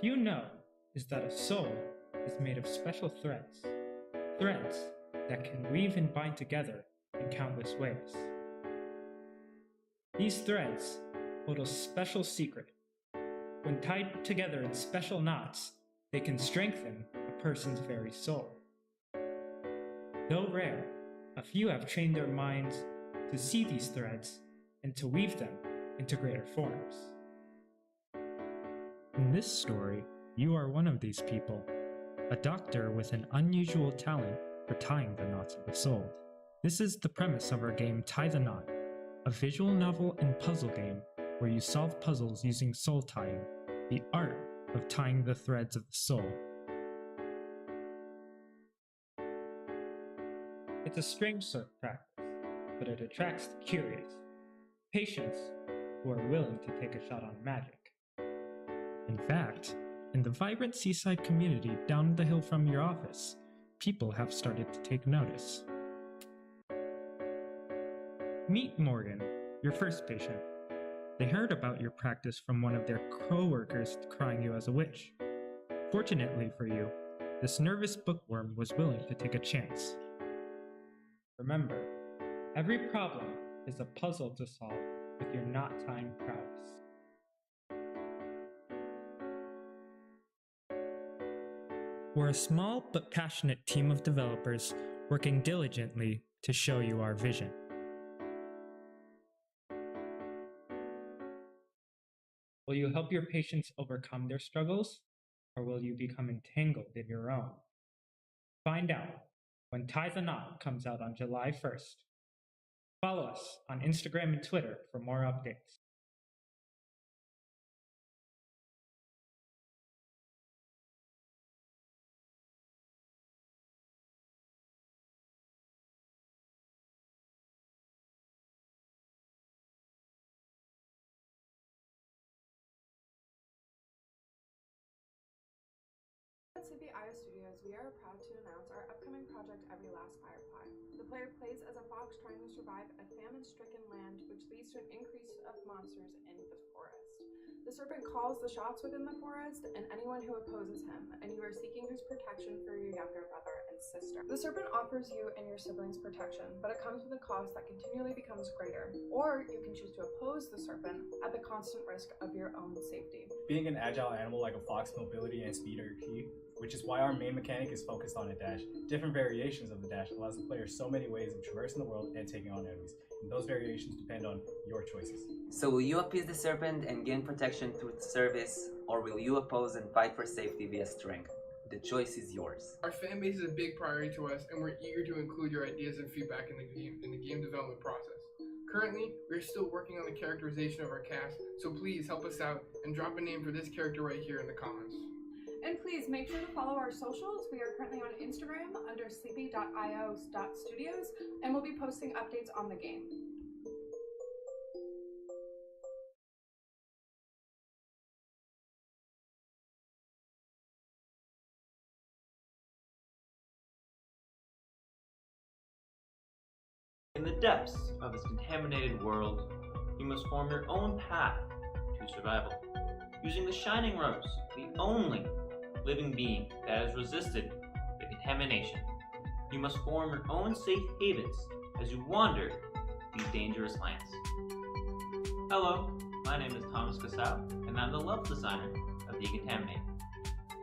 few know is that a soul is made of special threads, threads that can weave and bind together in countless ways. These threads hold a special secret. When tied together in special knots, they can strengthen a person's very soul. Though rare, a few have trained their minds to see these threads and to weave them into greater forms. In this story, you are one of these people, a doctor with an unusual talent for tying the knots of the soul. This is the premise of our game Tie the Knot, a visual novel and puzzle game where you solve puzzles using soul tying, the art of tying the threads of the soul. It's a strange sort of practice, but it attracts the curious, patients who are willing to take a shot on magic. In fact, in the vibrant seaside community down the hill from your office, people have started to take notice. Meet Morgan, your first patient. They heard about your practice from one of their co-workers crying you as a witch. Fortunately for you, this nervous bookworm was willing to take a chance. Remember, every problem is a puzzle to solve with your knot-tying prowess. We're a small but passionate team of developers working diligently to show you our vision. Will you help your patients overcome their struggles, or will you become entangled in your own? Find out when Tie the Knot comes out on July 1st. Follow us on Instagram and Twitter for more updates. At CBIO Studios, we are proud to announce our upcoming project, Every Last Firefly. The player plays as a fox trying to survive a famine-stricken land, which leads to an increase of monsters in the forest. The serpent calls the shots within the forest and anyone who opposes him, and you are seeking his protection for your younger brother and sister. The serpent offers you and your siblings protection, but it comes with a cost that continually becomes greater. Or you can choose to oppose the serpent at the constant risk of your own safety. Being an agile animal like a fox, mobility and speed are key, which is why our main mechanic is focused on a dash. Different variations of the dash allows the player so many ways of traversing the world and taking on enemies, and those variations depend on your choices. So will you appease the serpent and gain protection through service, or will you oppose and fight for safety via strength? The choice is yours. Our fan base is a big priority to us, and we're eager to include your ideas and feedback in the game development process. Currently, we're still working on the characterization of our cast, so please help us out and drop a name for this character right here in the comments. And please make sure to follow our socials. We are currently on Instagram under sleepy.io.studios, and we'll be posting updates on the game. In the depths of this contaminated world, you must form your own path to survival. Using the Shining Rose, the only living being that has resisted the contamination. You must form your own safe havens as you wander these dangerous lands. Hello, my name is Thomas Casal, and I'm the level designer of Decontaminate.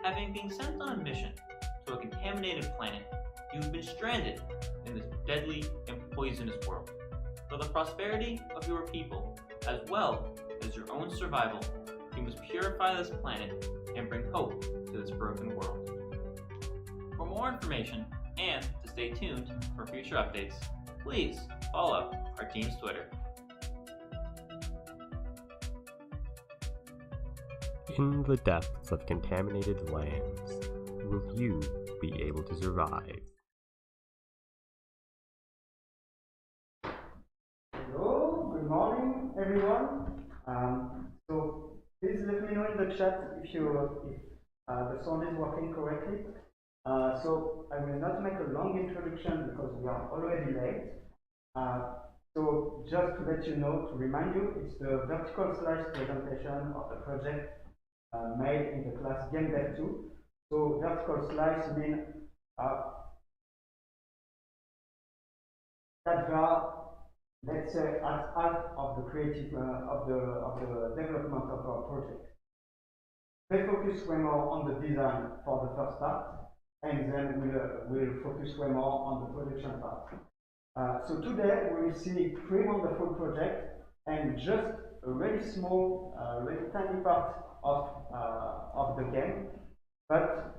Having been sent on a mission to a contaminated planet, you've been stranded in this deadly and poisonous world. For the prosperity of your people, as well as your own survival, you must purify this planet and bring hope to this broken world. For more information and to stay tuned for future updates, please follow our team's Twitter. In the depths of contaminated lands, will you be able to survive? Hello, good morning everyone. So please let me know in the chat if the sound is working correctly. So I will not make a long introduction because we are already late. So just to let you know, to remind you, it's the vertical slice presentation of the project made in the class GameDev2. So vertical slice means that we are, let's say, at half of the creative of the development of our project. They focus way more on the design for the first part, and then we'll focus way more on the production part. So today we will see 3 wonderful projects and just a really small, really tiny part of the game, but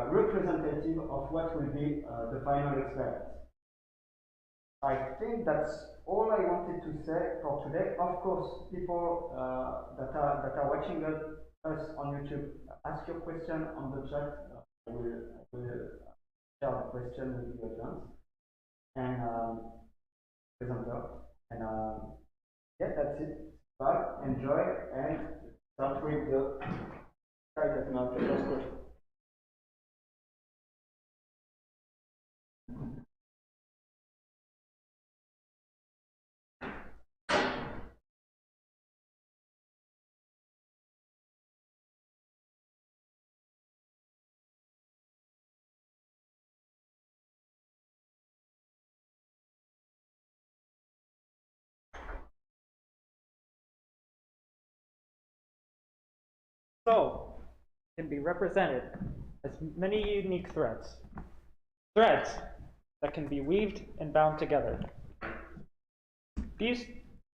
representative of what will be the final experience. I think that's all I wanted to say for today. Of course, people that are watching us on YouTube, ask your question on the chat. I will share the question with the audience and presenter. And yeah, that's it. Bye, enjoy, and start with the first question. Soul can be represented as many unique threads. Threads that can be weaved and bound together.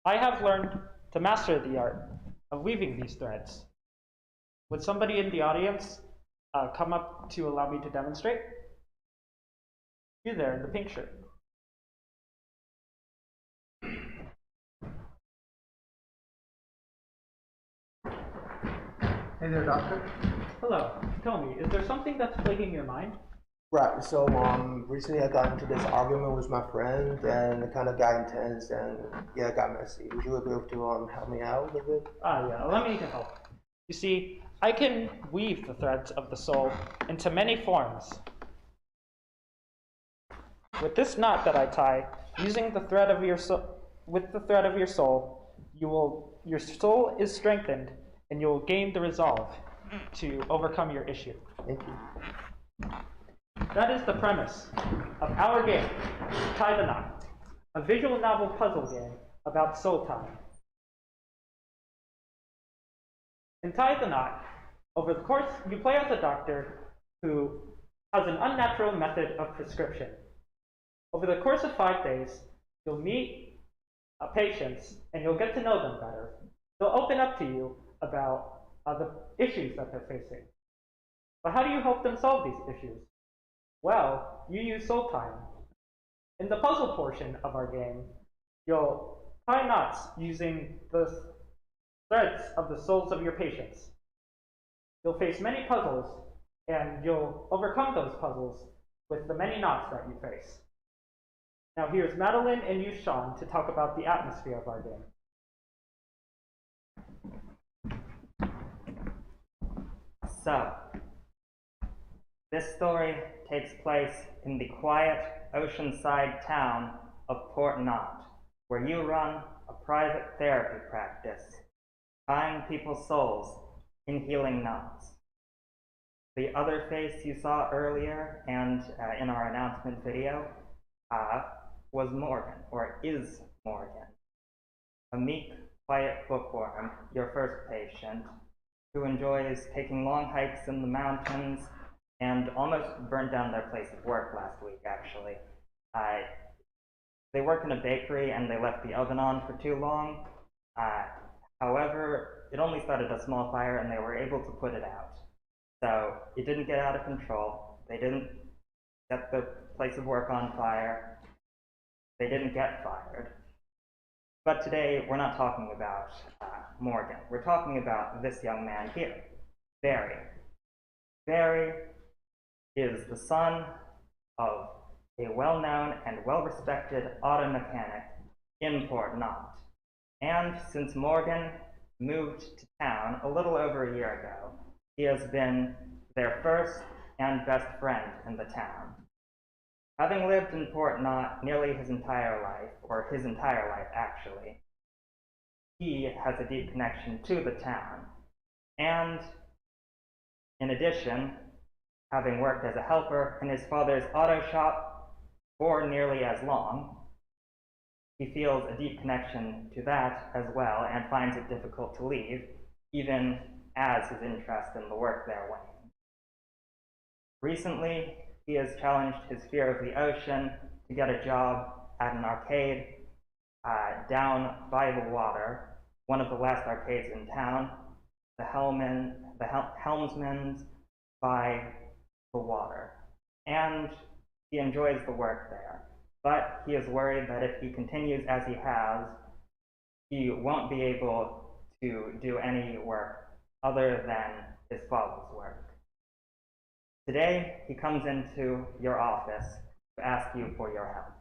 I have learned to master the art of weaving these threads. Would somebody in the audience come up to allow me to demonstrate? You there in the pink shirt. Hey there, doctor. Hello. Tell me, is there something that's plaguing your mind? Right, so recently I got into this argument with my friend and it kind of got intense and yeah, it got messy. Would you be able to help me out with it? Yeah, let me help. You see, I can weave the threads of the soul into many forms. With this knot that I tie, using the thread of your soul, your soul is strengthened and you will gain the resolve to overcome your issue. Thank you. That is the premise of our game, Tie the Knot, a visual novel puzzle game about soul tying. In Tie the Knot, over the course, you play as a doctor who has an unnatural method of prescription. Over the course of 5 days, you'll meet patients and you'll get to know them better. They'll open up to you about the issues that they're facing. But how do you help them solve these issues? Well, you use soul tying. In the puzzle portion of our game, you'll tie knots using the threads of the souls of your patients. You'll face many puzzles, and you'll overcome those puzzles with the many knots that you face. Now here's Madeline and Yushan to talk about the atmosphere of our game. So, this story takes place in the quiet oceanside town of Port Knot, where you run a private therapy practice, tying people's souls in healing knots. The other face you saw earlier and in our announcement video was Morgan, or is Morgan, a meek, quiet bookworm, your first patient, who enjoys taking long hikes in the mountains and almost burned down their place of work last week, actually. They work in a bakery and they left the oven on for too long. However, it only started a small fire and they were able to put it out. So it didn't get out of control. They didn't set the place of work on fire. They didn't get fired. But today, we're not talking about Morgan. We're talking about this young man here, Barry. Barry is the son of a well-known and well-respected auto mechanic in Port Knot. And since Morgan moved to town a little over a year ago, he has been their first and best friend in the town. Having lived in Port Knot nearly his entire life, or his entire life actually, he has a deep connection to the town. And In addition, having worked as a helper in his father's auto shop for nearly as long, he feels a deep connection to that as well and finds it difficult to leave, even as his interest in the work there wanes. Recently, he has challenged his fear of the ocean to get a job at an arcade down by the water, one of the last arcades in town, the Helmsman's by the water. And he enjoys the work there. But he is worried that if he continues as he has, he won't be able to do any work other than his father's work. Today, he comes into your office to ask you for your help.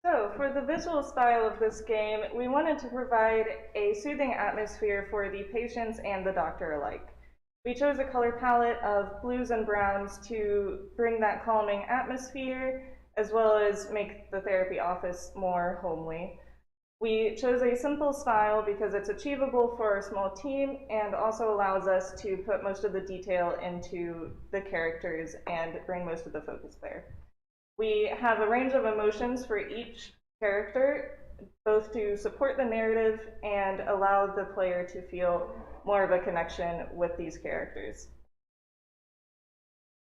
So, for the visual style of this game, we wanted to provide a soothing atmosphere for the patients and the doctor alike. We chose a color palette of blues and browns to bring that calming atmosphere, as well as make the therapy office more homely. We chose a simple style because it's achievable for a small team and also allows us to put most of the detail into the characters and bring most of the focus there. We have a range of emotions for each character, both to support the narrative and allow the player to feel more of a connection with these characters.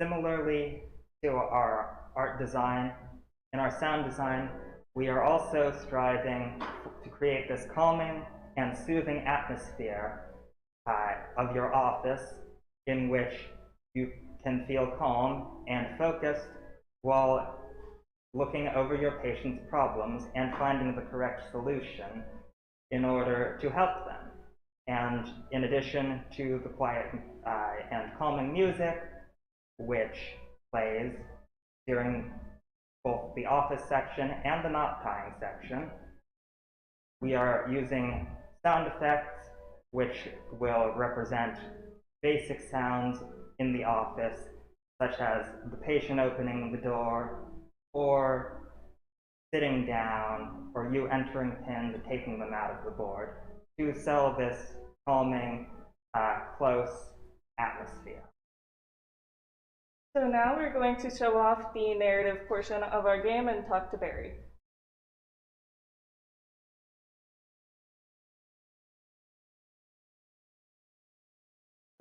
Similarly to our art design and our sound design, we are also striving to create this calming and soothing atmosphere of your office in which you can feel calm and focused while looking over your patient's problems and finding the correct solution in order to help them. And in addition to the quiet and calming music, which plays during both the office section and the knot tying section, we are using sound effects which will represent basic sounds in the office, such as the patient opening the door, or sitting down, or you entering pins and taking them out of the board, to sell this calming, close atmosphere. So now we're going to show off the narrative portion of our game and talk to Barry.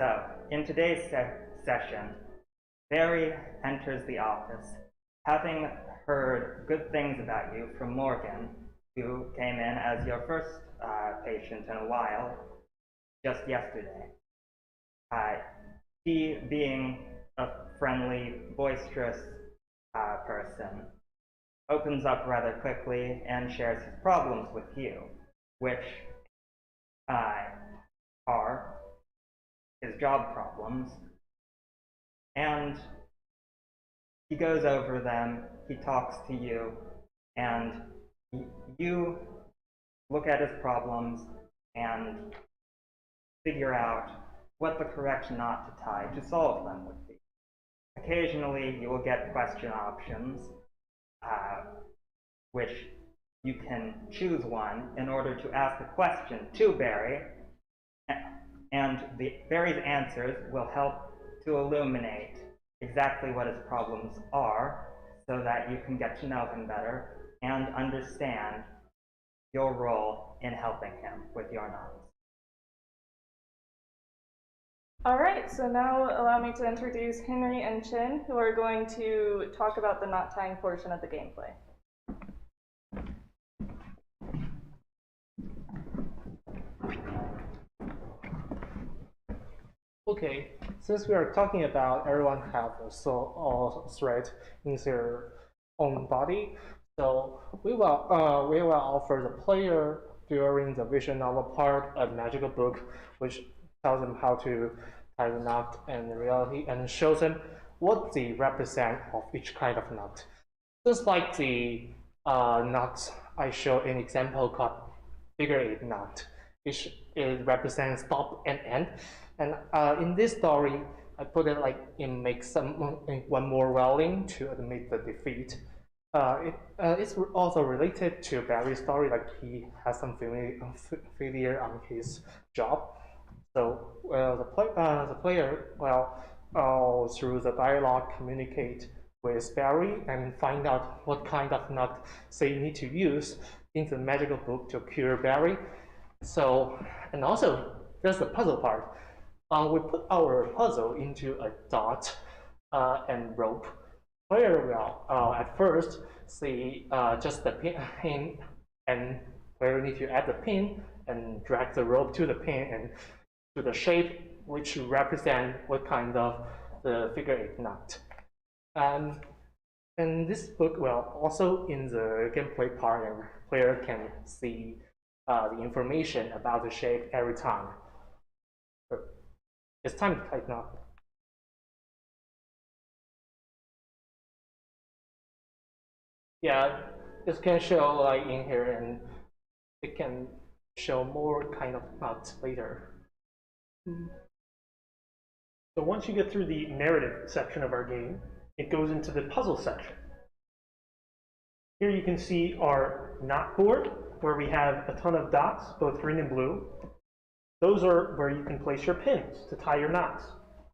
So, in today's session, Barry enters the office, having heard good things about you from Morgan, who came in as your first patient in a while, just yesterday. He, being a friendly, boisterous person, opens up rather quickly and shares his problems with you, which are his job problems, and he goes over them, he talks to you, and you look at his problems and figure out what the correct knot to tie to solve them would be. Occasionally, you will get question options, which you can choose one in order to ask a question to Barry, and Barry's answers will help to illuminate exactly what his problems are so that you can get to know him better and understand your role in helping him with your knots. Alright, so now allow me to introduce Henry and Chin, who are going to talk about the knot tying portion of the gameplay. Okay, since we are talking about everyone have a soul or thread in their own body, so we will offer the player during the visual novel part a magical book which tells them how to tie the knot in reality and shows them what they represent of each kind of knot. Just like the knot I show an example called figure 8 knot, which it represents stop and end. And in this story, I put it like in one more welling to admit the defeat. It's also related to Barry's story, like he has some failure on his job. So the player will, through the dialogue, communicate with Barry and find out what kind of nut they need to use in the magical book to cure Barry. So, and also there's the puzzle part. We put our puzzle into a dot and rope. Player will at first see just the pin, and player need to add the pin and drag the rope to the pin and to the shape which represent what kind of the figure-8 knot. And this book will also in the gameplay part, and player can see the information about the shape every time. It's time to tighten up. Yeah, this can show like in here, and it can show more kind of knots later. So once you get through the narrative section of our game, it goes into the puzzle section. Here you can see our knot board, where we have a ton of dots, both green and blue. Those are where you can place your pins to tie your knots.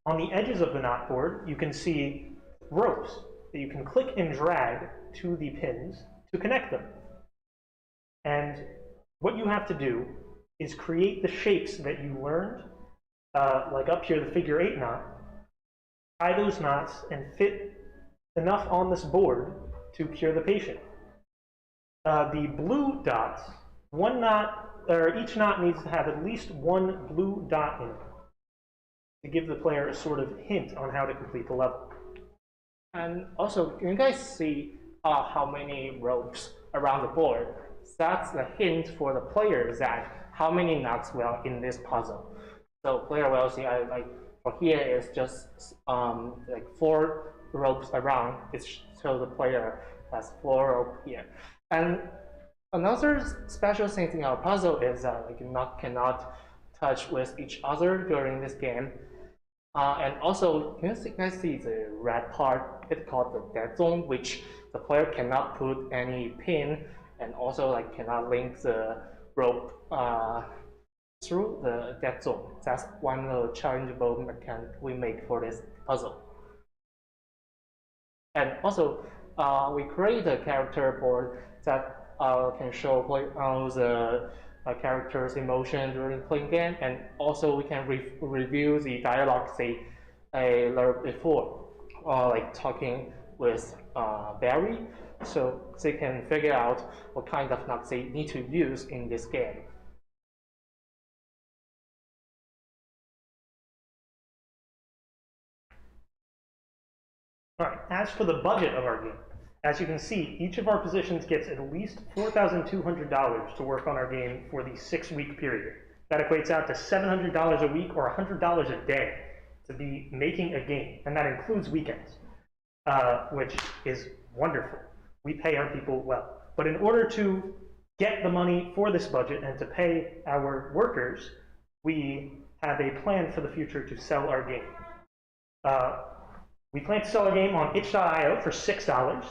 On the edges of the knot board, you can see ropes that you can click and drag to the pins to connect them. And what you have to do is create the shapes that you learned, like up here, the figure-8 knot, tie those knots and fit enough on this board to cure the patient. The blue dots, one knot, or each knot needs to have at least one blue dot in it to give the player a sort of hint on how to complete the level. And also, can you guys see how many ropes around the board? That's the hint for the player that how many knots will in this puzzle. So player will see like for here is just like 4 ropes around. So the player has 4 ropes here. And another special thing in our puzzle is that like cannot touch with each other during this game. And also, can you guys see the red part? It's called the dead zone, which the player cannot put any pin, and also like cannot link the rope through the dead zone. That's one of the challengeable mechanic we make for this puzzle. And also, we create a character board that can show the character's emotion during playing game, and also we can review the dialogue they learned before, like talking with Barry, so they can figure out what kind of knots they need to use in this game. All right, as for the budget of our game, as you can see, each of our positions gets at least $4,200 to work on our game for the 6-week period. That equates out to $700 a week or $100 a day to be making a game, and that includes weekends, which is wonderful. We pay our people well. But in order to get the money for this budget and to pay our workers, we have a plan for the future to sell our game. We plan to sell our game on itch.io for $6.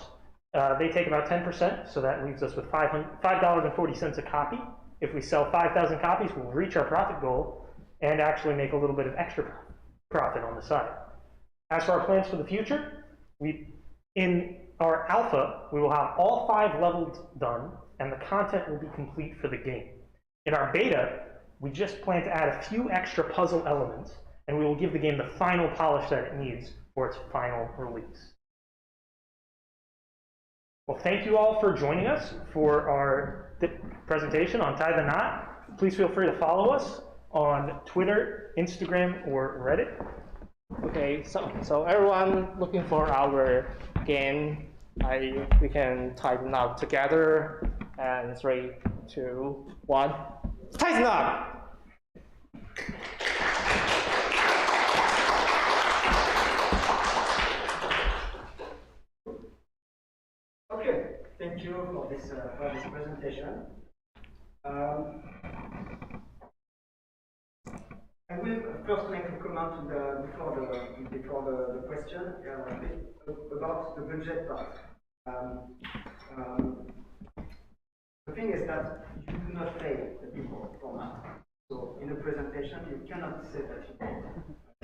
They take about 10%, so that leaves us with $5.40 a copy. If we sell 5,000 copies, we'll reach our profit goal and actually make a little bit of extra profit on the side. As for our plans for the future, in our alpha, we will have all 5 levels done, and the content will be complete for the game. In our beta, we just plan to add a few extra puzzle elements, and we will give the game the final polish that it needs for its final release. Well, thank you all for joining us for our presentation on Tie the Knot. Please feel free to follow us on Twitter, Instagram, or Reddit. Okay, so everyone looking for our game, we can tie the knot together, and 3, 2, 1, tie the knot! Okay, thank you for this presentation. I will first make a comment before the question about the budget part. The thing is that you do not pay the people for that. So in the presentation, you cannot say that you paid.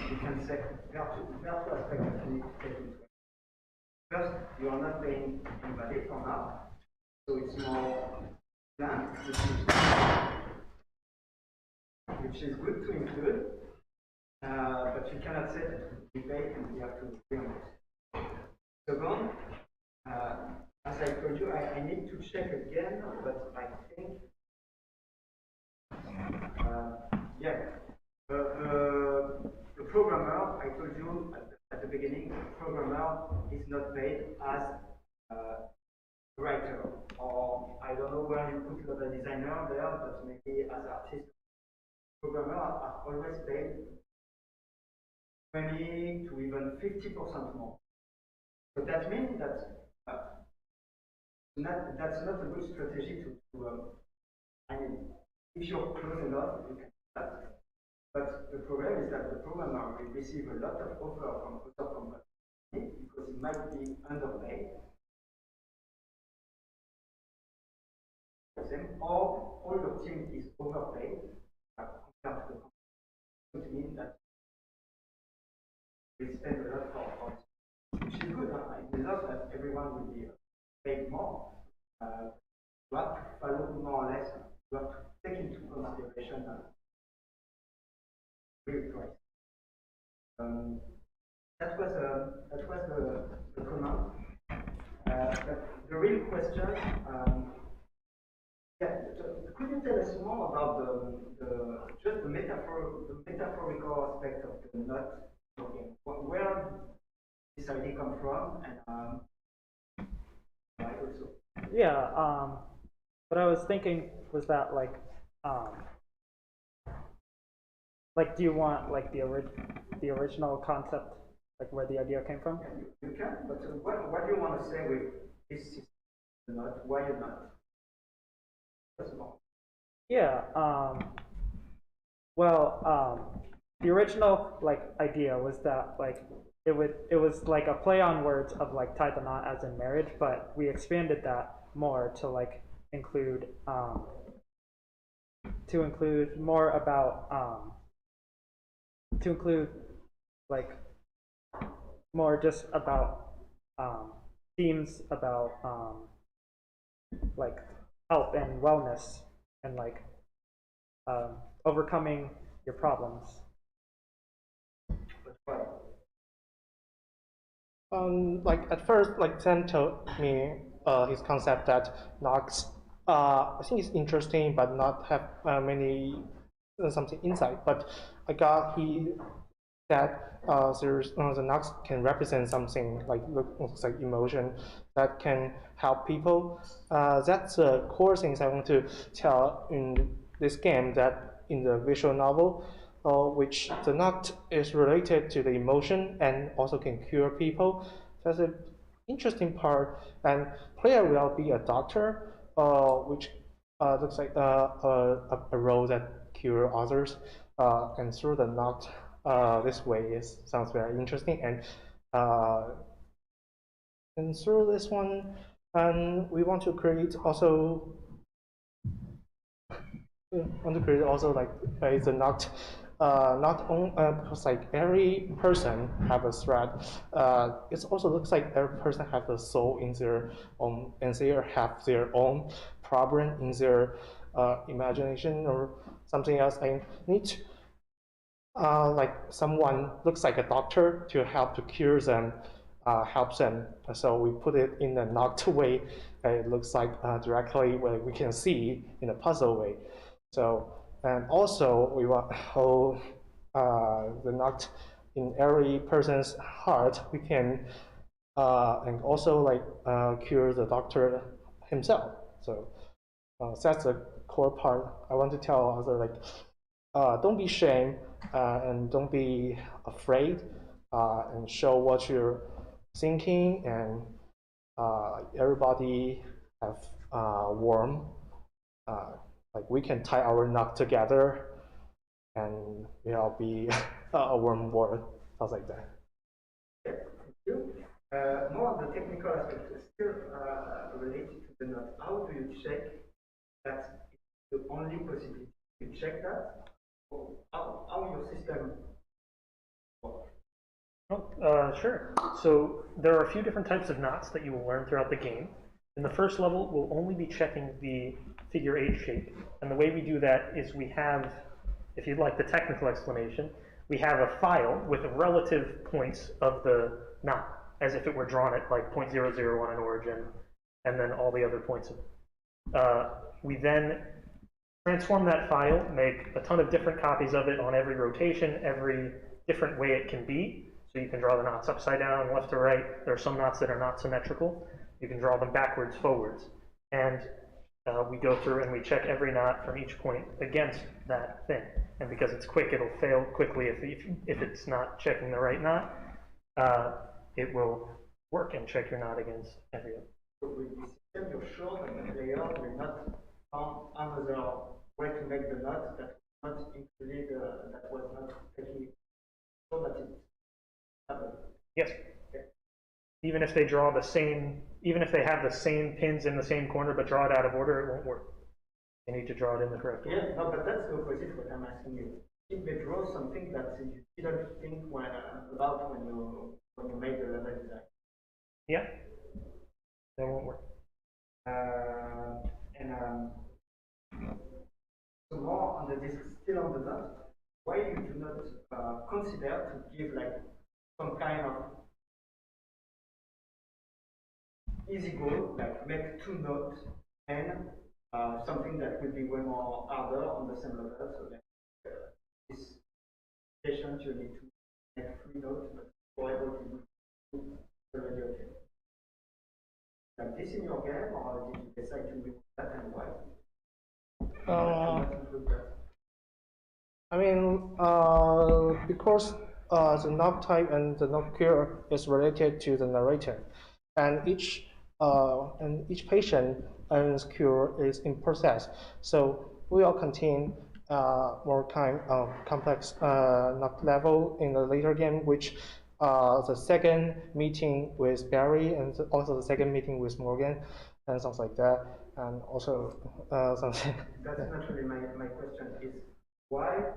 You can say there are two aspects that you need to take into account. First, you are not paying anybody for now, so it's more planned, which is good to include, but you cannot say that we pay and we have to reimburse. Second, as I told you, I need to check again, but I think, yeah, the programmer, I told you at the beginning, the programmer is not paid as a writer, or I don't know where you put the designer there, but maybe as artist. Programmers are always paid 20 to even 50% more. So that means that that's not a good strategy to I mean, if you're close enough, you can do that. But the problem is that the programmer will receive a lot of offers from other companies because it might be underpaid. Or all your team is overpaid compared to the company. It means that we spend a lot for which is good. It means not that everyone will be paid more. You have to follow more or less. You have to take into consideration real price. That was the comment. But the real question. Yeah, could you tell us more about just the metaphorical aspect of the nut talking? Where did this idea come from, and why also? Yeah, what I was thinking was that like do you want like the original concept, like where the idea came from? Yeah, you can, but what do you want to say with this system nut? Why a nut? Yeah, the original like idea was that like it was like a play on words of like tie the knot as in marriage, but we expanded that more to like include more about to include like more just about themes about like health and wellness and like overcoming your problems. Like at first, like Sam told me his concept that Nox, I think it's interesting, but not have many something insight. But I got that there's the Nox can represent something like looks like emotion that can help people. That's the core things I want to tell in this game. That in the visual novel, which the Noct is related to the emotion and also can cure people. That's an interesting part. And player will be a doctor, which looks like a role that cure others. And through the Noct, this way sounds very interesting. And through this one, and we want to create also like it's a not only because like every person have a thread. It also looks like every person have a soul in their own, and they have their own problem in their imagination or something else. I need like someone looks like a doctor to help to cure them, help them. So we put it in a Noct way. It looks like directly what we can see in a puzzle way. So, and also we want hold the Noct in every person's heart. We can and also like cure the doctor himself. So that's the core part. I want to tell other like don't be ashamed and don't be afraid and show what you're thinking, and everybody have warm. Like we can tie our knot together and we'll be a warm world, stuff like that. Thank you. More on the technical aspect, still related to the knot. How do you check that it's the only possibility to check that? how your system works. Oh, sure. So there are a few different types of knots that you will learn throughout the game. In the first level, we'll only be checking the figure 8 shape. And the way we do that is we have, if you'd like the technical explanation, we have a file with relative points of the knot, as if it were drawn at like 0.001 in origin, and then all the other points. We then transform that file, make a ton of different copies of it on every rotation, every different way it can be. So you can draw the knots upside down, left to right. There are some knots that are not symmetrical. You can draw them backwards, forwards. And we go through and we check every knot from each point against that thing. And because it's quick, it'll fail quickly if it's not checking the right knot. It will work and check your knot against every other. So with this system, you're sure that the player will not find another way to make the knot that was not included, that was not taking it. So that it's happened. Yes. Okay. Even if they draw the same, even if they have the same pins in the same corner but draw it out of order, it won't work. They need to draw it in the correct order. Yeah, no, but that's the opposite what I'm asking you. If they draw something that you didn't think about when you made the level design. Yeah, that won't work. So more on the disc, still on the knot, why you do not consider to give like some kind of easy goal, like make 2 notes and something that will be way more harder on the same level. So like this patient you need to make 3 notes, but for able to do already okay. Like this in your game, or did you decide to remove that and why? I mean, because the knob type and the knob cure is related to the narrator, and each patient and cure is in process. So we will contain more complex knob level in the later game, which the second meeting with Barry and also the second meeting with Morgan and something like that, and also something. That's naturally my question is why,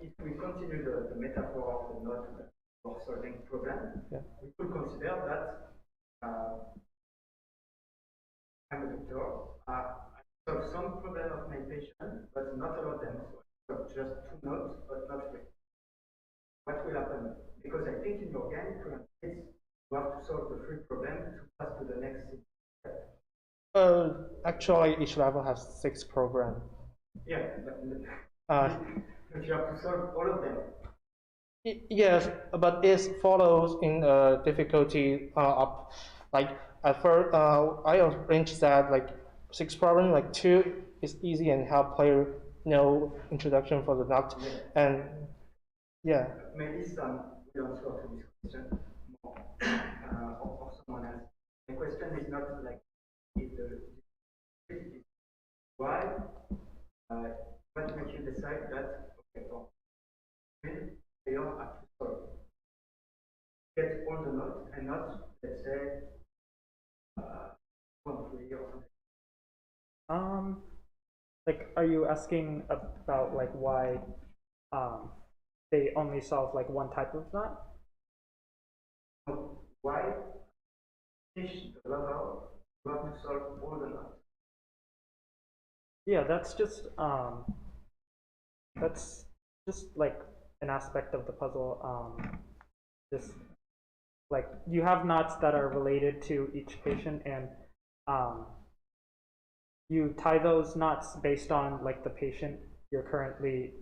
if we continue the metaphor of the knot for solving problem, we could consider that I'm a doctor, I solve some problem of my patient, but not all of them. So just 2 notes, but not 3. What will happen? Because I think in your game, you have to solve the 3 problem to pass to the next thing. Actually, each level has 6 programs. Yeah, but you have to solve all of them. Yes, but it follows in difficulty up. Like at first, I arranged that like 6 problems, like 2 is easy and help player know introduction for the knot, and yeah. Maybe some will answer to this question more, or someone else. The question is not like why, what makes you decide that okay, they all have to solve, get all the notes and not, let's say, 1, 3 or something. Like, are you asking about like why they only solve like one type of knot? Why finish the level, you have to solve all the knots? Yeah, that's just like an aspect of the puzzle. Just like you have knots that are related to each patient, and you tie those knots based on like the patient you're currently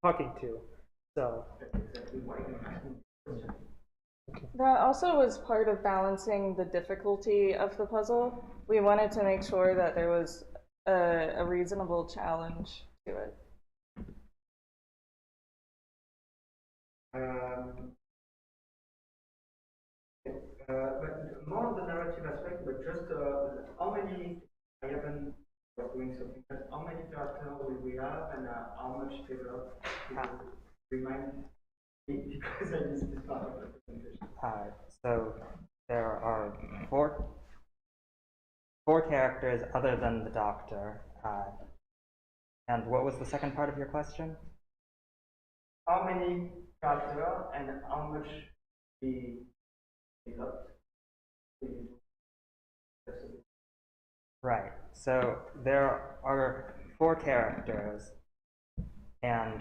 talking to. So that also was part of balancing the difficulty of the puzzle. We wanted to make sure that there was a reasonable challenge to it. But more on the narrative aspect, but just how many, I haven't was doing something, but how many characters will we have and how much develop remind me, because I missed this part of the presentation. So there are four characters other than the Doctor. And what was the second part of your question? how many characters and how much we got. Right. So there are 4 characters, and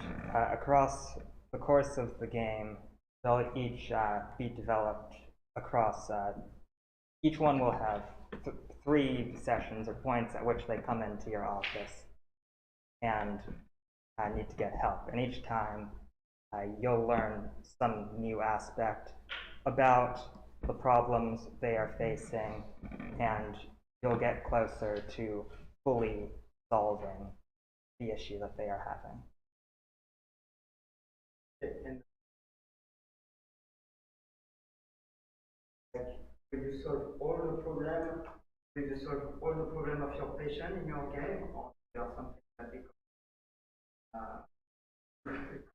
across the course of the game, they'll each be developed across. Each one will have 3 sessions or points at which they come into your office and need to get help. And each time, you'll learn some new aspect about the problems they are facing, and you'll get closer to fully solving the issue that they are having. And will you solve all the problem? Will you solve all the problem of your patient in your game, or there are something that becomes?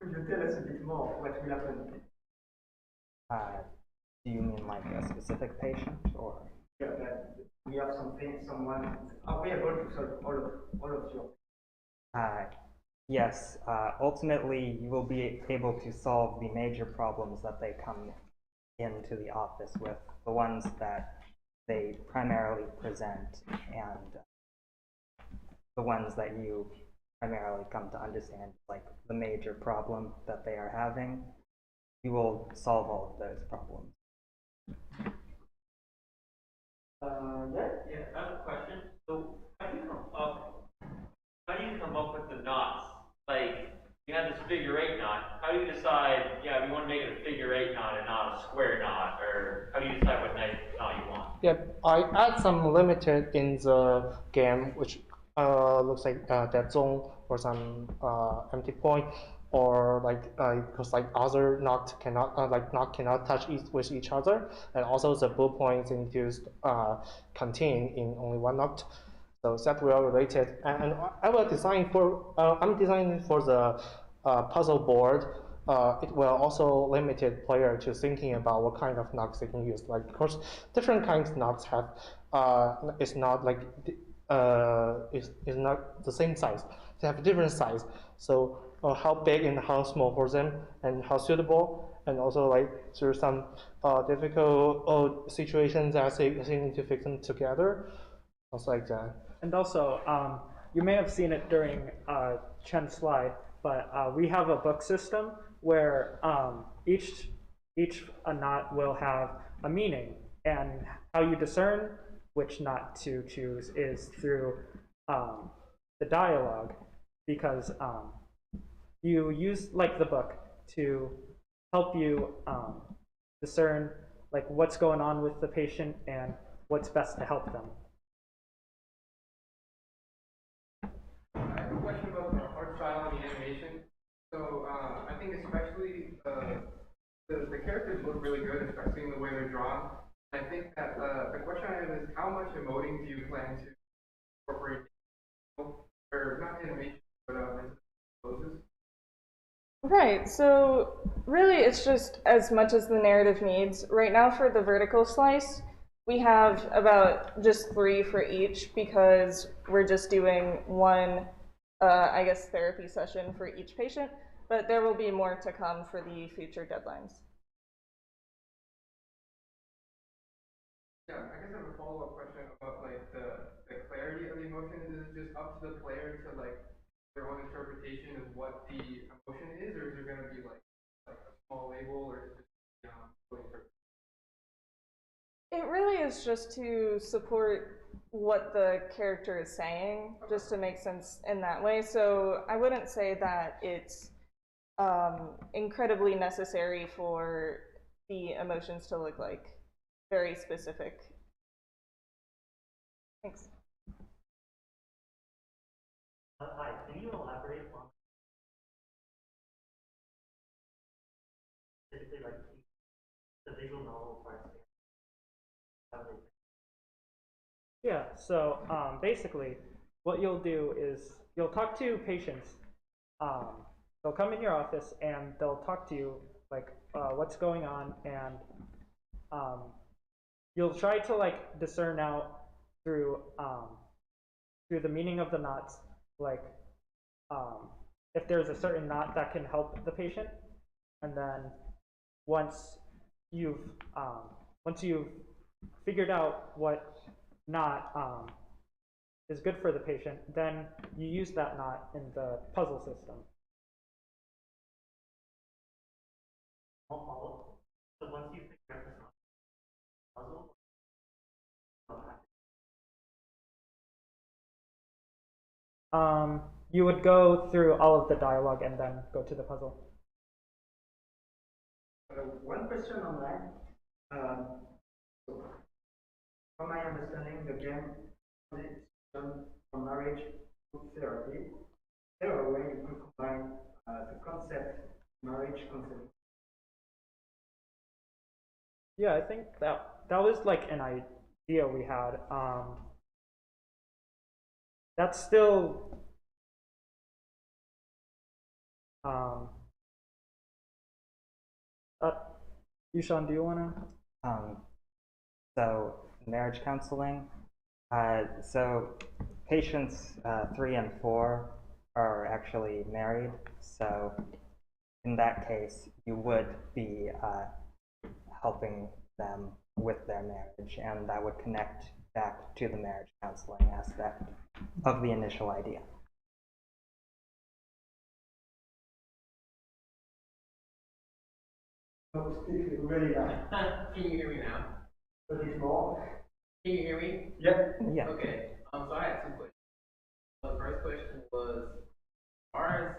Could you tell us a bit more what will happen? Do you mean like a specific patient, or? Yeah, that we have someone. Are we able to solve all of your? Yes. Ultimately, you will be able to solve the major problems that they come into the office with, the ones that they primarily present, and the ones that you primarily come to understand, like the major problem that they are having. You will solve all of those problems. Yeah, I have a question. So how do you come up with the knots? Like, you have this figure 8 knot. How do you decide, yeah, we want to make it a figure 8 knot and not a square knot? Or how do you decide what knot you want? Yeah, I add some limited in the game, which looks like dead zone or some empty point, or like because like other knot cannot cannot touch with each other, and also the blue points need to contain in only one knot. So that will relate it, and I will design for I'm designing for the puzzle board. It will also limit player to thinking about what kind of knots they can use. Like, of course, different kinds of knots have it's not like is not the same size. They have different size. So how big and how small for them, and how suitable, and also like through some difficult situations that they need to fix them together, also like that. And also, you may have seen it during Chen's slide, but we have a book system where each knot will have a meaning, and how you discern which knot to choose is through the dialogue, because you use like the book to help you discern like what's going on with the patient and what's best to help them. I have a question about the art style and the animation. So I think especially the characters look really good, especially in the way they're drawn. I think that the question I have is, how much emoting do you plan to incorporate, or not animation, but poses? Right, so really it's just as much as the narrative needs. Right now for the vertical slice, we have about just 3 for each, because we're just doing one, I guess, therapy session for each patient, but there will be more to come for the future deadlines. Yeah, I guess I have a follow-up question about like the clarity of the emotions. Is it just up to the player to like their own interpretation of what the emotion is, or is there going to be like a small label, or is it just fully interpreted? It really is just to support what the character is saying, just to make sense in that way. So I wouldn't say that it's incredibly necessary for the emotions to look like very specific. Thanks. Hi, can you elaborate on specifically like the visual novel parts? Yeah, so basically what you'll do is you'll talk to patients. They'll come in your office and they'll talk to you like what's going on, and you'll try to like discern out through the meaning of the knots, like if there's a certain knot that can help the patient, and then once you've figured out what knot is good for the patient, then you use that knot in the puzzle system. So once you figure out the puzzle, you would go through all of the dialogue and then go to the puzzle. One question on that. So from my understanding, the game is done for marriage group therapy. Is there a way you could combine the concept, marriage concept? Yeah, I think that was like an idea we had. That's still Yushan, do you want to? So marriage counseling. So patients 3 and 4 are actually married. So in that case, you would be helping them with their marriage, and that would connect back to the marriage counseling aspect of the initial idea. Really Can you hear me now? a bit more. Can you hear me? Yeah. Yeah. Okay. So I had 2 questions. The first question was, as far as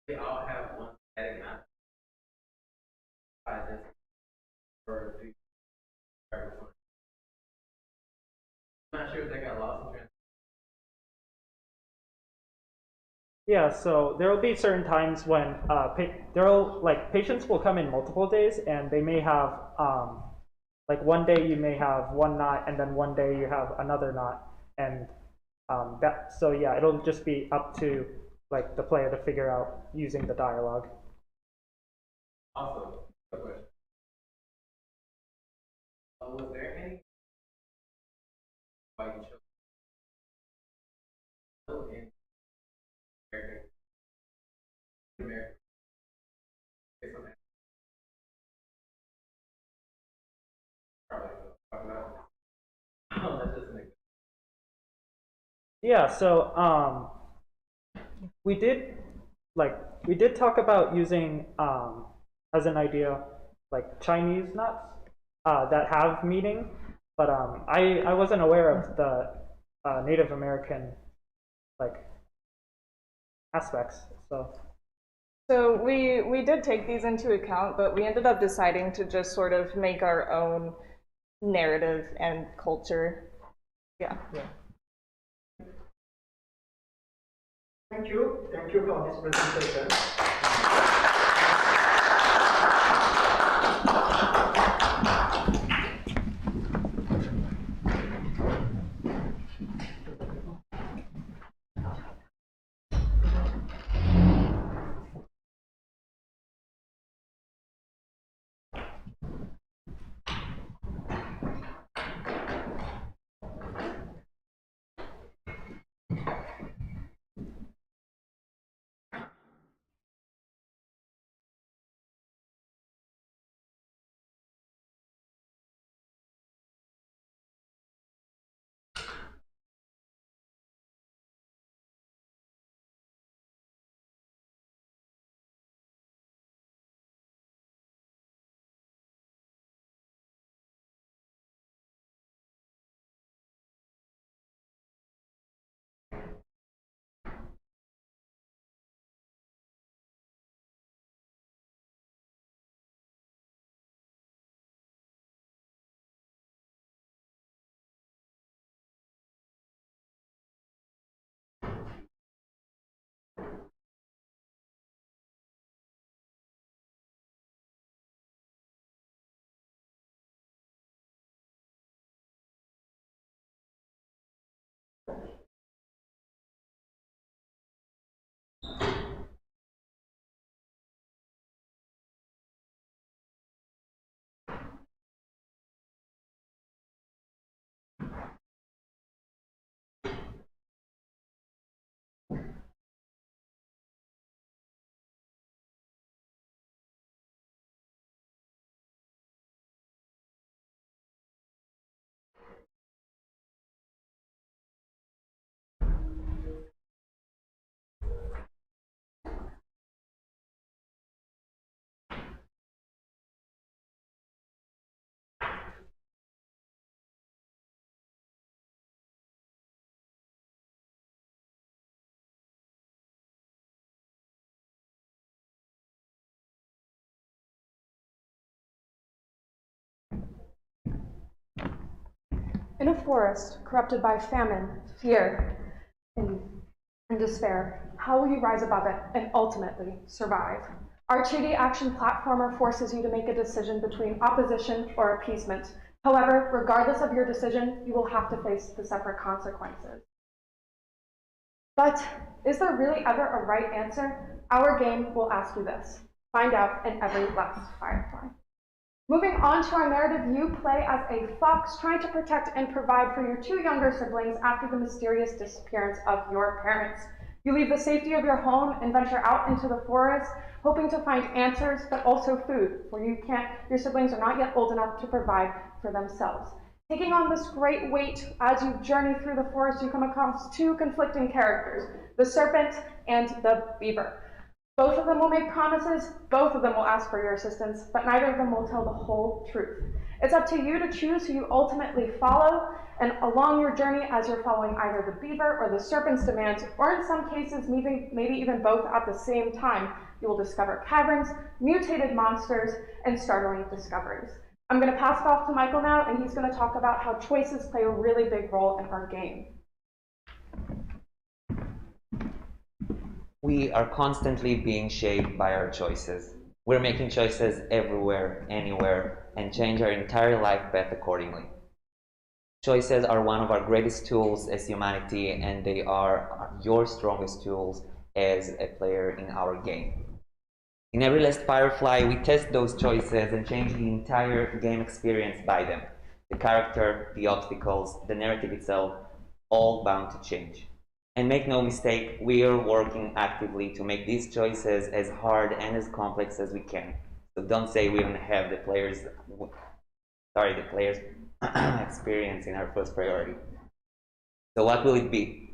they all have one static map. Or do I'm not sure if they got lost in translation. Yeah, so there will be certain times when patients will come in multiple days, and they may have like one day you may have one knot, and then one day you have another knot, and so yeah, it'll just be up to like the player to figure out using the dialogue. Also, a question. Was there any why you chose in America? Yeah, so we did talk about using as an idea like Chinese knots that have meaning, but I wasn't aware of the Native American like aspects. So we did take these into account, but we ended up deciding to just sort of make our own narrative and culture. Yeah. Thank you for this presentation. In a forest corrupted by famine, fear, and despair, how will you rise above it and ultimately survive? Our 2D action platformer forces you to make a decision between opposition or appeasement. However, regardless of your decision, you will have to face the separate consequences. But is there really ever a right answer? Our game will ask you this. Find out in every last Firefly. Moving on to our narrative, you play as a fox trying to protect and provide for your 2 younger siblings after the mysterious disappearance of your parents. You leave the safety of your home and venture out into the forest, hoping to find answers, but also food, for your siblings are not yet old enough to provide for themselves. Taking on this great weight as you journey through the forest, you come across 2 conflicting characters, the serpent and the beaver. Both of them will make promises, both of them will ask for your assistance, but neither of them will tell the whole truth. It's up to you to choose who you ultimately follow, and along your journey as you're following either the beaver or the serpent's demands, or in some cases maybe even both at the same time, you will discover caverns, mutated monsters, and startling discoveries. I'm going to pass it off to Michael now, and he's going to talk about how choices play a really big role in our game. We are constantly being shaped by our choices. We're making choices everywhere, anywhere, and change our entire life path accordingly. Choices are one of our greatest tools as humanity, and they are your strongest tools as a player in our game. In every last Firefly, we test those choices and change the entire game experience by them. The character, the obstacles, the narrative itself, all bound to change. And make no mistake, we are working actively to make these choices as hard and as complex as we can. So don't say we don't have the players experience in our first priority. So what will it be?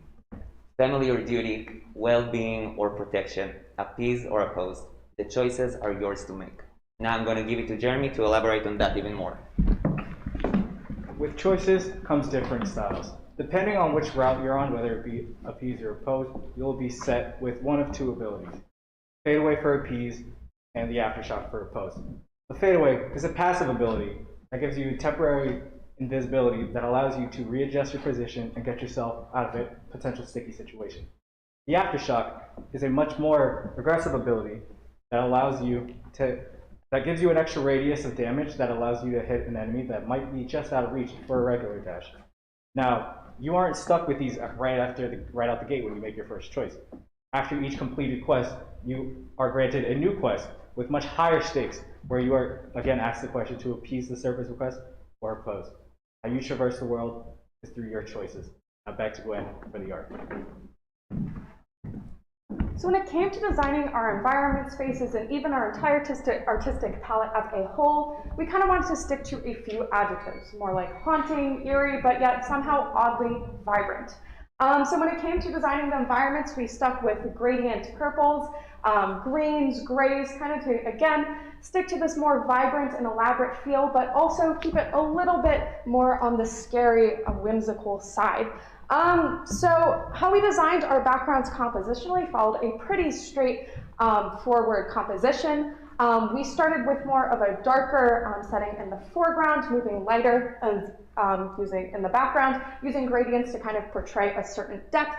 Family or duty, well-being or protection, appease or oppose? The choices are yours to make. Now I'm going to give it to Jeremy to elaborate on that even more. With choices comes different styles. Depending on which route you're on, whether it be appease or oppose, you'll be set with one of 2 abilities. Fade away for appease, and the aftershock for oppose. The fade away is a passive ability that gives you temporary invisibility that allows you to readjust your position and get yourself out of a potential sticky situation. The aftershock is a much more aggressive ability that allows you to, that gives you an extra radius of damage that allows you to hit an enemy that might be just out of reach for a regular dash. Now, you aren't stuck with these right out the gate when you make your first choice. After each completed quest, you are granted a new quest with much higher stakes, where you are again asked the question to appease the serpent's request or oppose. How you traverse the world is through your choices. Now back to Gwen for the art. So when it came to designing our environment spaces and even our entire artistic palette as a whole, we kind of wanted to stick to a few adjectives, more like haunting, eerie, but yet somehow oddly vibrant. So when it came to designing the environments, we stuck with gradient purples, greens, grays, kind of to, again, stick to this more vibrant and elaborate feel, but also keep it a little bit more on the scary, whimsical side. So how we designed our backgrounds compositionally followed a pretty straight forward composition. We started with more of a darker setting in the foreground, moving lighter and using in the background, using gradients to kind of portray a certain depth.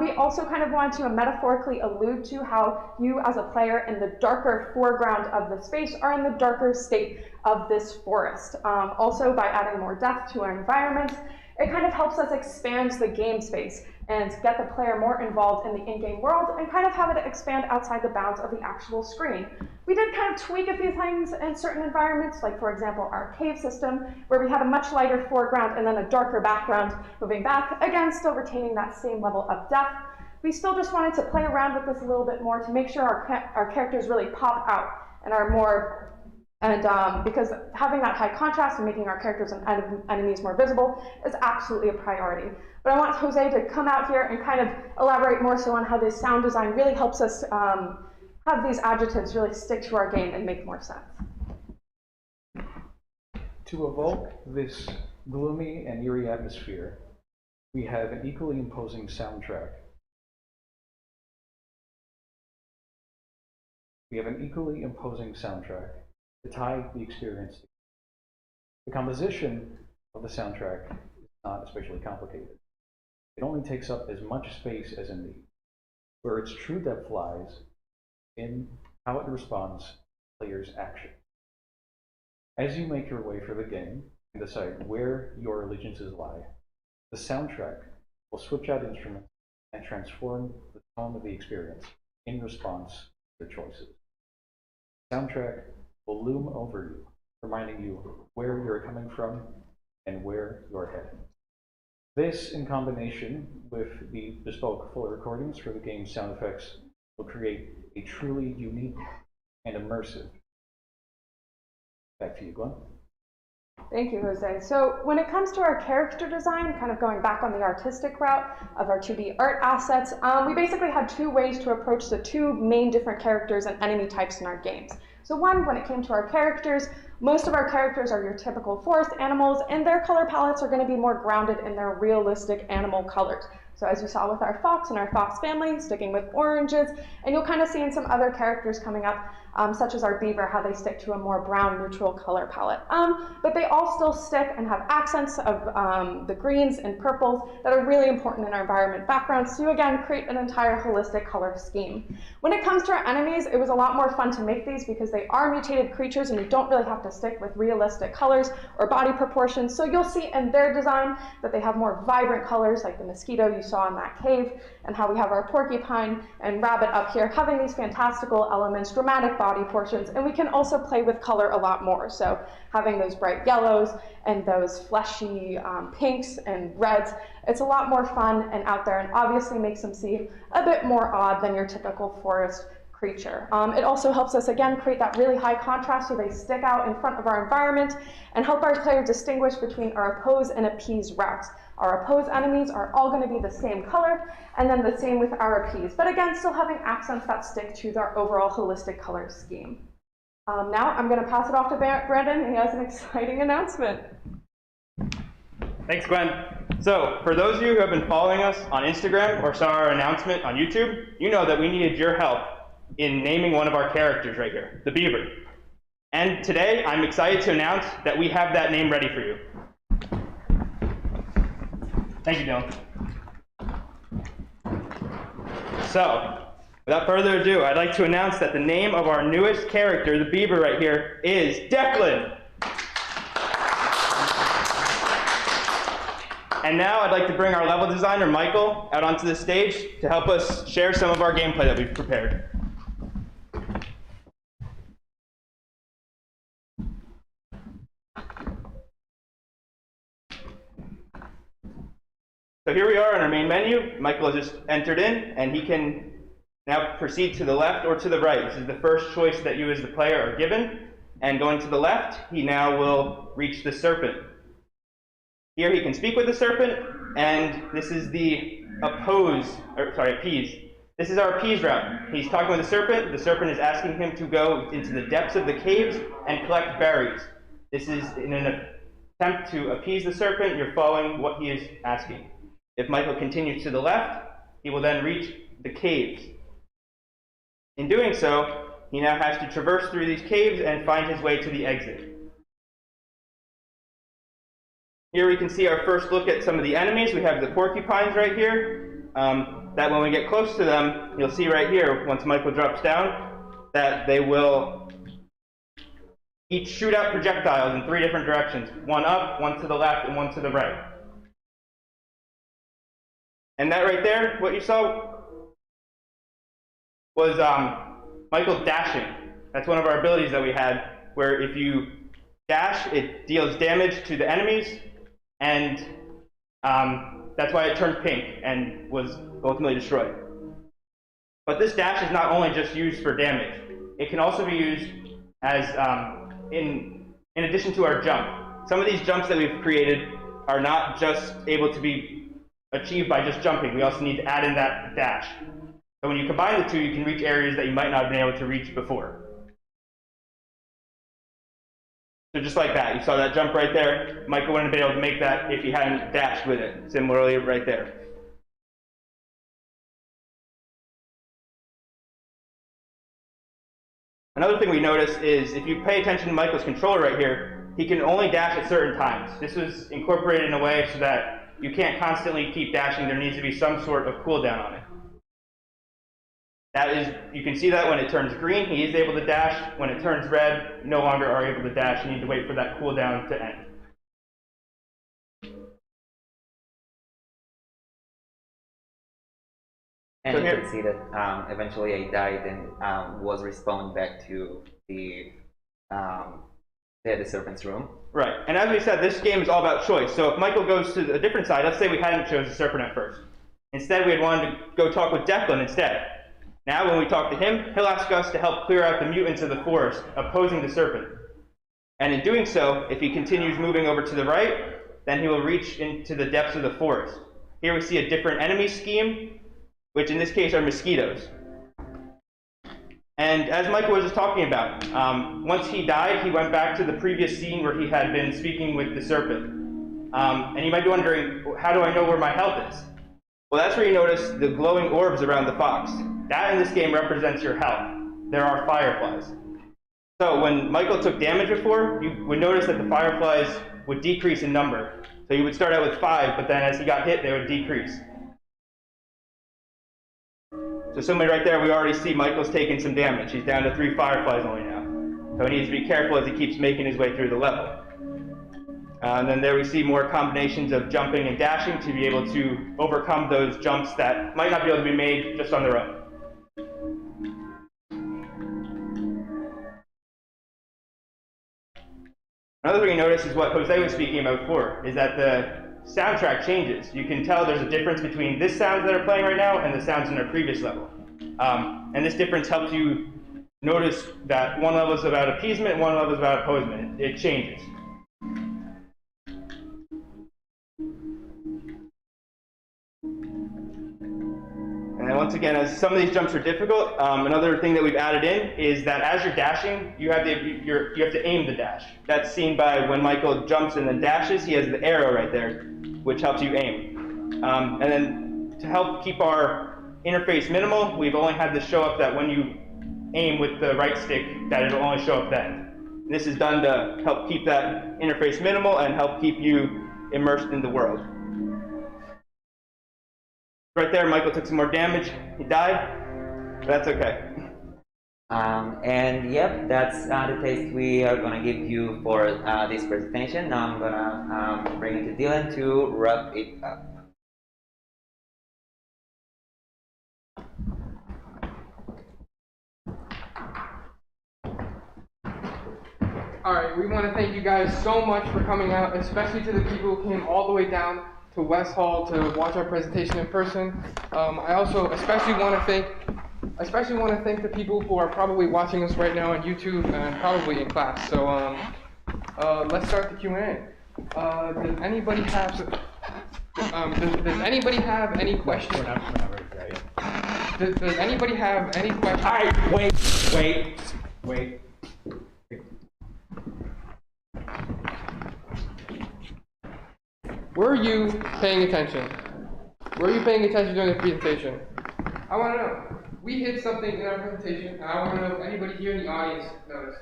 We also kind of wanted to metaphorically allude to how you as a player in the darker foreground of the space are in the darker state of this forest. Also by adding more depth to our environment, it kind of helps us expand the game space and get the player more involved in the in-game world and kind of have it expand outside the bounds of the actual screen. We did kind of tweak a few things in certain environments, like for example our cave system, where we had a much lighter foreground and then a darker background moving back, again still retaining that same level of depth. We still just wanted to play around with this a little bit more to make sure our characters really pop out and are more, and because having that high contrast and making our characters and enemies more visible is absolutely a priority. But I want Jose to come out here and kind of elaborate more so on how this sound design really helps us have these adjectives really stick to our game and make more sense. To evoke this gloomy and eerie atmosphere, we have an equally imposing soundtrack. To tie the experience. The composition of the soundtrack is not especially complicated. It only takes up as much space as it needs. Where its true depth lies in how it responds to the player's action. As you make your way through the game and decide where your allegiances lie, the soundtrack will switch out instruments and transform the tone of the experience in response to your choices. The soundtrack will loom over you, reminding you where you're coming from and where you're heading. This, in combination with the bespoke full recordings for the game's sound effects, will create a truly unique and immersive. Back to you, Glenn. Thank you, Jose. So when it comes to our character design, kind of going back on the artistic route of our 2D art assets, we basically had two ways to approach the two main different characters and enemy types in our games. So one, when it came to our characters, most of our characters are your typical forest animals, and their color palettes are going to be more grounded in their realistic animal colors. So as you saw with our fox and our fox family, sticking with oranges, and you'll kind of see in some other characters coming up, such as our beaver, how they stick to a more brown neutral color palette. But they all still stick and have accents of the greens and purples that are really important in our environment backgrounds to, again, create an entire holistic color scheme. When it comes to our enemies, it was a lot more fun to make these because they are mutated creatures and you don't really have to stick with realistic colors or body proportions. So you'll see in their design that they have more vibrant colors, like the mosquito you saw in that cave, and how we have our porcupine and rabbit up here having these fantastical elements, dramatic body portions, and we can also play with color a lot more. So having those bright yellows and those fleshy pinks and reds, it's a lot more fun and out there, and obviously makes them seem a bit more odd than your typical forest creature. It also helps us, again, create that really high contrast so they stick out in front of our environment and help our players distinguish between our oppose and appease routes. Our oppose enemies are all going to be the same color, and then the same with our appease, but again, still having accents that stick to their overall holistic color scheme. Now I'm going to pass it off to Brandon. He has an exciting announcement. Thanks, Gwen. So, for those of you who have been following us on Instagram or saw our announcement on YouTube, you know that we needed your help in naming one of our characters right here, the beaver. And today, I'm excited to announce that we have that name ready for you. Thank you, Dylan. So, without further ado, I'd like to announce that the name of our newest character, the beaver right here, is Declan. And now I'd like to bring our level designer, Michael, out onto the stage to help us share some of our gameplay that we've prepared. So here we are on our main menu. Michael has just entered in, and he can now proceed to the left or to the right. This is the first choice that you as the player are given. And going to the left, he now will reach the serpent. Here he can speak with the serpent, and this is the appease. This is our appease route. He's talking with the serpent is asking him to go into the depths of the caves and collect berries. This is in an attempt to appease the serpent. You're following what he is asking. If Michael continues to the left, he will then reach the caves. In doing so, he now has to traverse through these caves and find his way to the exit. Here we can see our first look at some of the enemies. We have the porcupines right here. That when we get close to them, you'll see right here, once Michael drops down, that they will each shoot out projectiles in 3 different directions. One up, one to the left, and one to the right. And that right there, what you saw, was Michael dashing. That's one of our abilities that we had, where if you dash, it deals damage to the enemies, and that's why it turned pink and was ultimately destroyed. But this dash is not only just used for damage. It can also be used as, in addition to our jump. Some of these jumps that we've created are not just able to be achieved by just jumping. We also need to add in that dash. So when you combine the two, you can reach areas that you might not have been able to reach before. So just like that, you saw that jump right there. Michael wouldn't have been able to make that if he hadn't dashed with it. Similarly, right there. Another thing we notice is if you pay attention to Michael's controller right here, he can only dash at certain times. This was incorporated in a way so that you can't constantly keep dashing. There needs to be some sort of cooldown on it. That is, you can see that when it turns green, he is able to dash. When it turns red, you no longer are able to dash. You need to wait for that cooldown to end. And So you here- can see that eventually I died and was respawned back to the serpent's room. Right, and as we said, this game is all about choice. So if Michael goes to a different side, let's say we hadn't chosen the serpent at first. Instead, we had wanted to go talk with Declan instead. Now, when we talk to him, he'll ask us to help clear out the mutants of the forest, opposing the serpent. And in doing so, if he continues moving over to the right, then he will reach into the depths of the forest. Here we see a different enemy scheme, which in this case are mosquitoes. And as Michael was just talking about, once he died, he went back to the previous scene where he had been speaking with the serpent. And you might be wondering, how do I know where my health is? Well, that's where you notice the glowing orbs around the fox. That in this game represents your health. There are fireflies. So when Michael took damage before, you would notice that the fireflies would decrease in number. So you would start out with 5, but then as he got hit, they would decrease. So somebody right there, we already see Michael's taking some damage. He's down to 3 fireflies only now. So he needs to be careful as he keeps making his way through the level. And then there we see more combinations of jumping and dashing to be able to overcome those jumps that might not be able to be made just on their own. Another thing you notice is what Jose was speaking about before, is that the soundtrack changes. You can tell there's a difference between this sounds that are playing right now and the sounds in our previous level. And this difference helps you notice that one level is about appeasement, one level is about opposement. It changes. And once again, as some of these jumps are difficult, another thing that we've added in is that as you're dashing, you have to aim the dash. That's seen by when Michael jumps and then dashes, he has the arrow right there, which helps you aim. And then to help keep our interface minimal, we've only had this show up that when you aim with the right stick, that it'll only show up then. This is done to help keep that interface minimal and help keep you immersed in the world. Right there, Michael took some more damage. He died, but that's okay. And yep, that's the taste we are gonna give you for this presentation. Now I'm gonna bring it to Dylan to wrap it up. Alright, we want to thank you guys so much for coming out, especially to the people who came all the way down to West Hall to watch our presentation in person. I also especially want to thank the people who are probably watching us right now on YouTube and probably in class. So let's start the Q&A. Does anybody have any questions? We're not ready yet. Does anybody have any questions? All right, wait. Were you paying attention? Were you paying attention during the presentation? I want to know. We hit something in our presentation, and I want to know if anybody here in the audience noticed.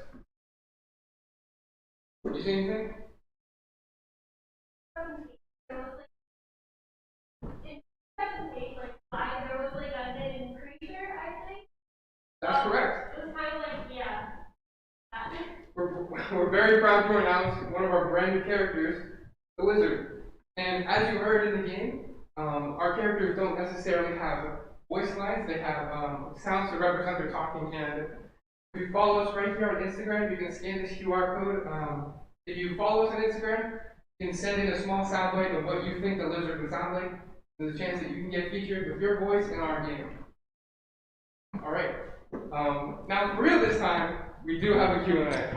Did you see anything? That's correct. It was kind of like, yeah. We're very proud to announce one of our brand new characters, the Lizard. And as you heard in the game, our characters don't necessarily have voice lines, they have sounds to represent their talking. And if you follow us right here on Instagram, you can scan this QR code. If you follow us on Instagram, you can send in a small soundbite of what you think the lizard would sound like. There's a chance that you can get featured with your voice in our game. Alright. Now for real this time, we do have a Q&A.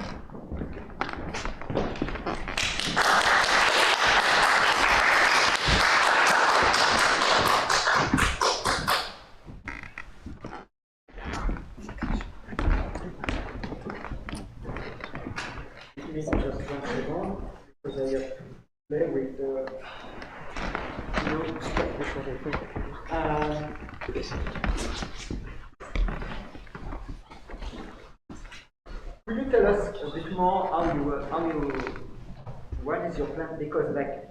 Just 1 second, because I have to play with the could you tell us a bit more how you what is your plan? Because like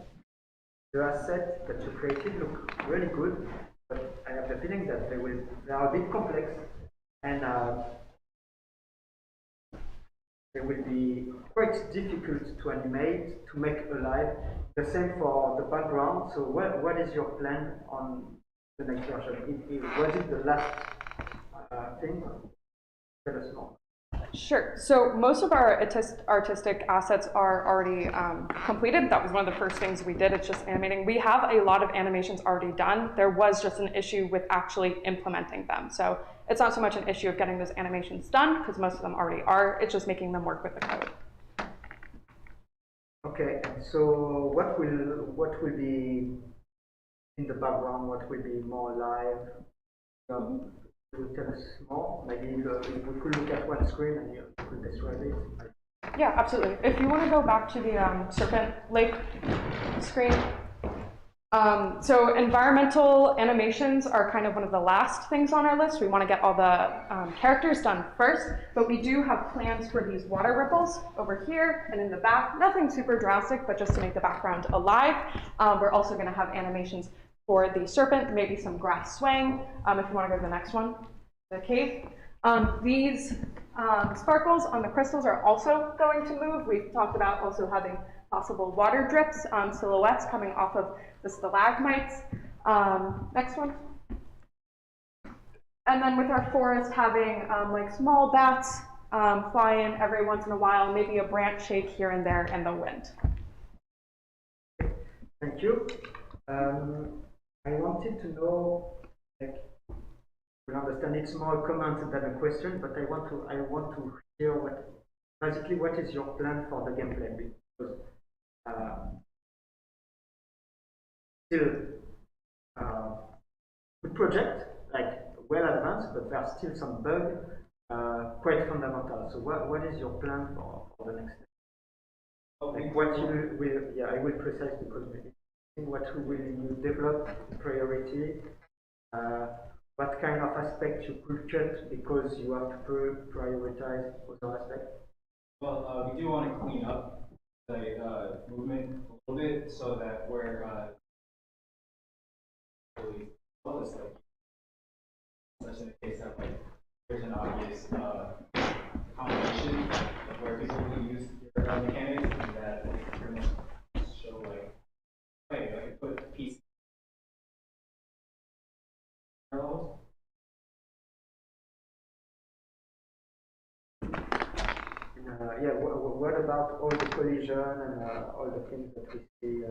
the assets that you created look really good, but I have the feeling that they are a bit complex, and they will be quite difficult to animate, to make alive. The same for the background. So what is your plan on the next version? Was it the last thing? Tell us more. Sure. So most of our artistic assets are already completed. That was one of the first things we did. It's just animating. We have a lot of animations already done. There was just an issue with actually implementing them. So it's not so much an issue of getting those animations done, because most of them already are. It's just making them work with the code. Okay. And so what will be in the background? What will be more live? Will you tell us more? Maybe we could look at one screen and you could describe it. Yeah, absolutely. If you want to go back to the Serpent Lake screen. So environmental animations are kind of one of the last things on our list. We want to get all the characters done first, but we do have plans for these water ripples over here and in the back. Nothing super drastic, but just to make the background alive. We're also going to have animations for the serpent, maybe some grass swaying. If you want to go to the next one, the cave. These sparkles on the crystals are also going to move. We've talked about also having possible water drips, silhouettes coming off of the stalagmites. Next one. And then with our forest having like small bats fly in every once in a while, maybe a branch shake here and there in the wind. Thank you. I wanted to know, like, we understand it's more a comment than a question, but I want to hear what is your plan for the gameplay, because still good project, like well advanced, but there are still some bugs, quite fundamental. So what is your plan for the next step? Like what you will, yeah, I will precise because maybe what will you develop priority, what kind of aspect you could cut because you have to prioritize other aspects? Well, we do want to clean up the movement a little bit so that we're really well, it's like such in the case that like there's an obvious combination of where people will use your mechanics and that like, you're going to show like hey, I could put a piece parallels. Yeah, what about all the collision and all the things that we see?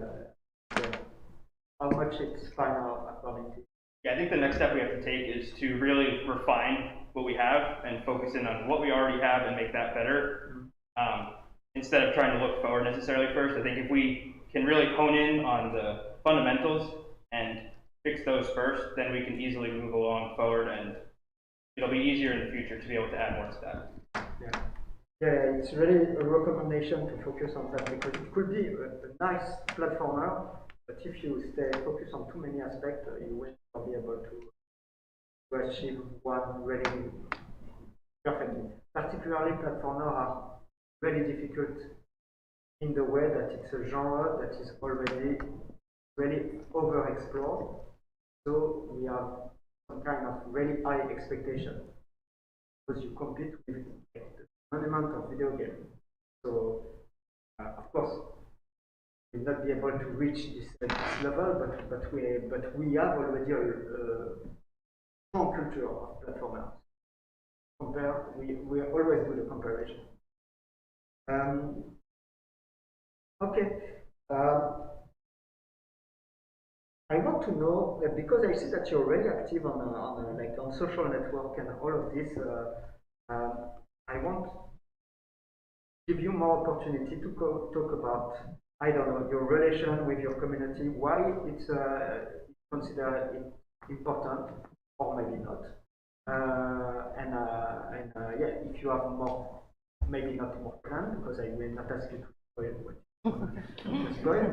How much it's final according to? Yeah, I think the next step we have to take is to really refine what we have and focus in on what we already have and make that better. Instead of trying to look forward necessarily first, I think if we can really hone in on the fundamentals and fix those first, then we can easily move along forward, and it'll be easier in the future to be able to add more to that. Yeah. Yeah, it's really a recommendation to focus on that because it could be a nice platformer, but if you stay focused on too many aspects, you will not be able to achieve one really perfectly. Particularly, platformers are really difficult in the way that it's a genre that is already really overexplored. So we have some kind of really high expectation because you compete with an amount of video games. So of course we will not be able to reach this level, but we have already a strong culture of platformers. We always do the comparison. Okay. I want to know that because I see that you're really active on social network and all of this. I want to give you more opportunity to talk about, I don't know, your relation with your community, why it's considered important or maybe not, yeah, if you have more, maybe not more plan, because I will not ask you to spoil what you want to spoil,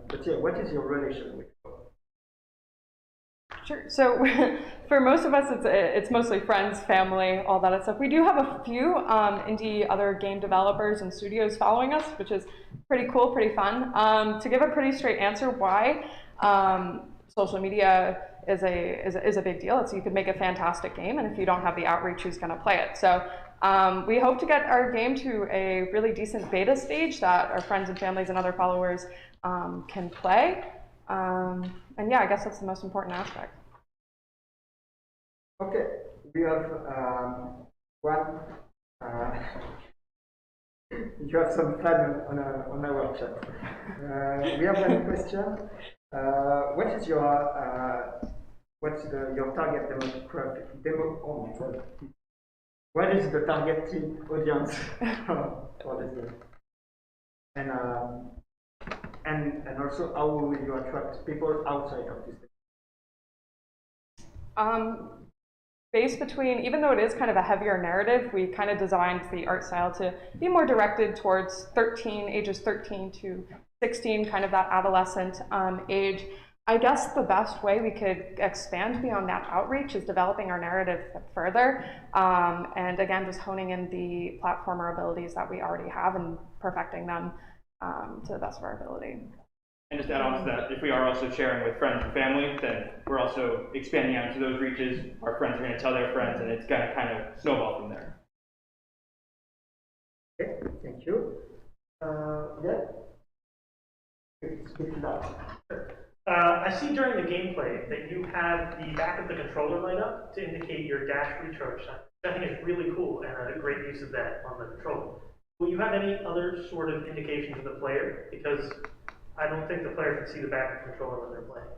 but yeah, what is your relation with? Sure. So for most of us, it's mostly friends, family, all that stuff. We do have a few indie other game developers and studios following us, which is pretty cool, pretty fun. To give a pretty straight answer why social media is a big deal. It's you could make a fantastic game, and if you don't have the outreach, who's going to play it? So we hope to get our game to a really decent beta stage that our friends and families and other followers can play. And yeah, I guess that's the most important aspect. Okay, we have one. You have some fun on our chat. We have one question. What is your your target demographic? What is the targeted audience for this game? And also, how will you attract people outside of this game? Based between, even though it is kind of a heavier narrative, we kind of designed the art style to be more directed towards ages 13 to 16, kind of that adolescent age. I guess the best way we could expand beyond that outreach is developing our narrative further, and again, just honing in the platformer abilities that we already have and perfecting them to the best of our ability. And just add on to that, if we are also sharing with friends and family, then we're also expanding out into those reaches. Our friends are going to tell their friends, and it's going to kind of snowball from there. Okay, thank you. Yeah. Speak loud. I see during the gameplay that you have the back of the controller light up to indicate your dash recharge time. I think it's really cool and a great use of that on the controller. Will you have any other sort of indication to the player? Because I don't think the player can see the back of the controller when they're playing.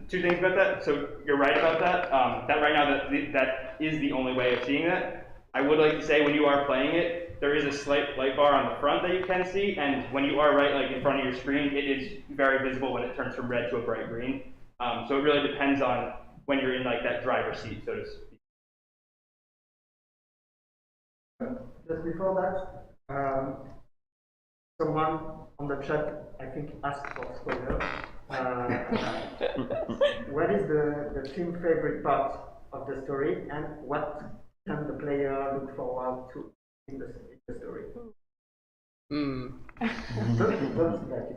Two things about that. So you're right about that. That right now, that is the only way of seeing that. I would like to say when you are playing it, there is a slight light bar on the front that you can see, and when you are right like in front of your screen, it is very visible when it turns from red to a bright green. So it really depends on when you're in like that driver's seat, so to speak. Just before that, someone on the chat, I think, asked for spoiler. What is the team favorite part of the story, and what can the player look forward to in the story?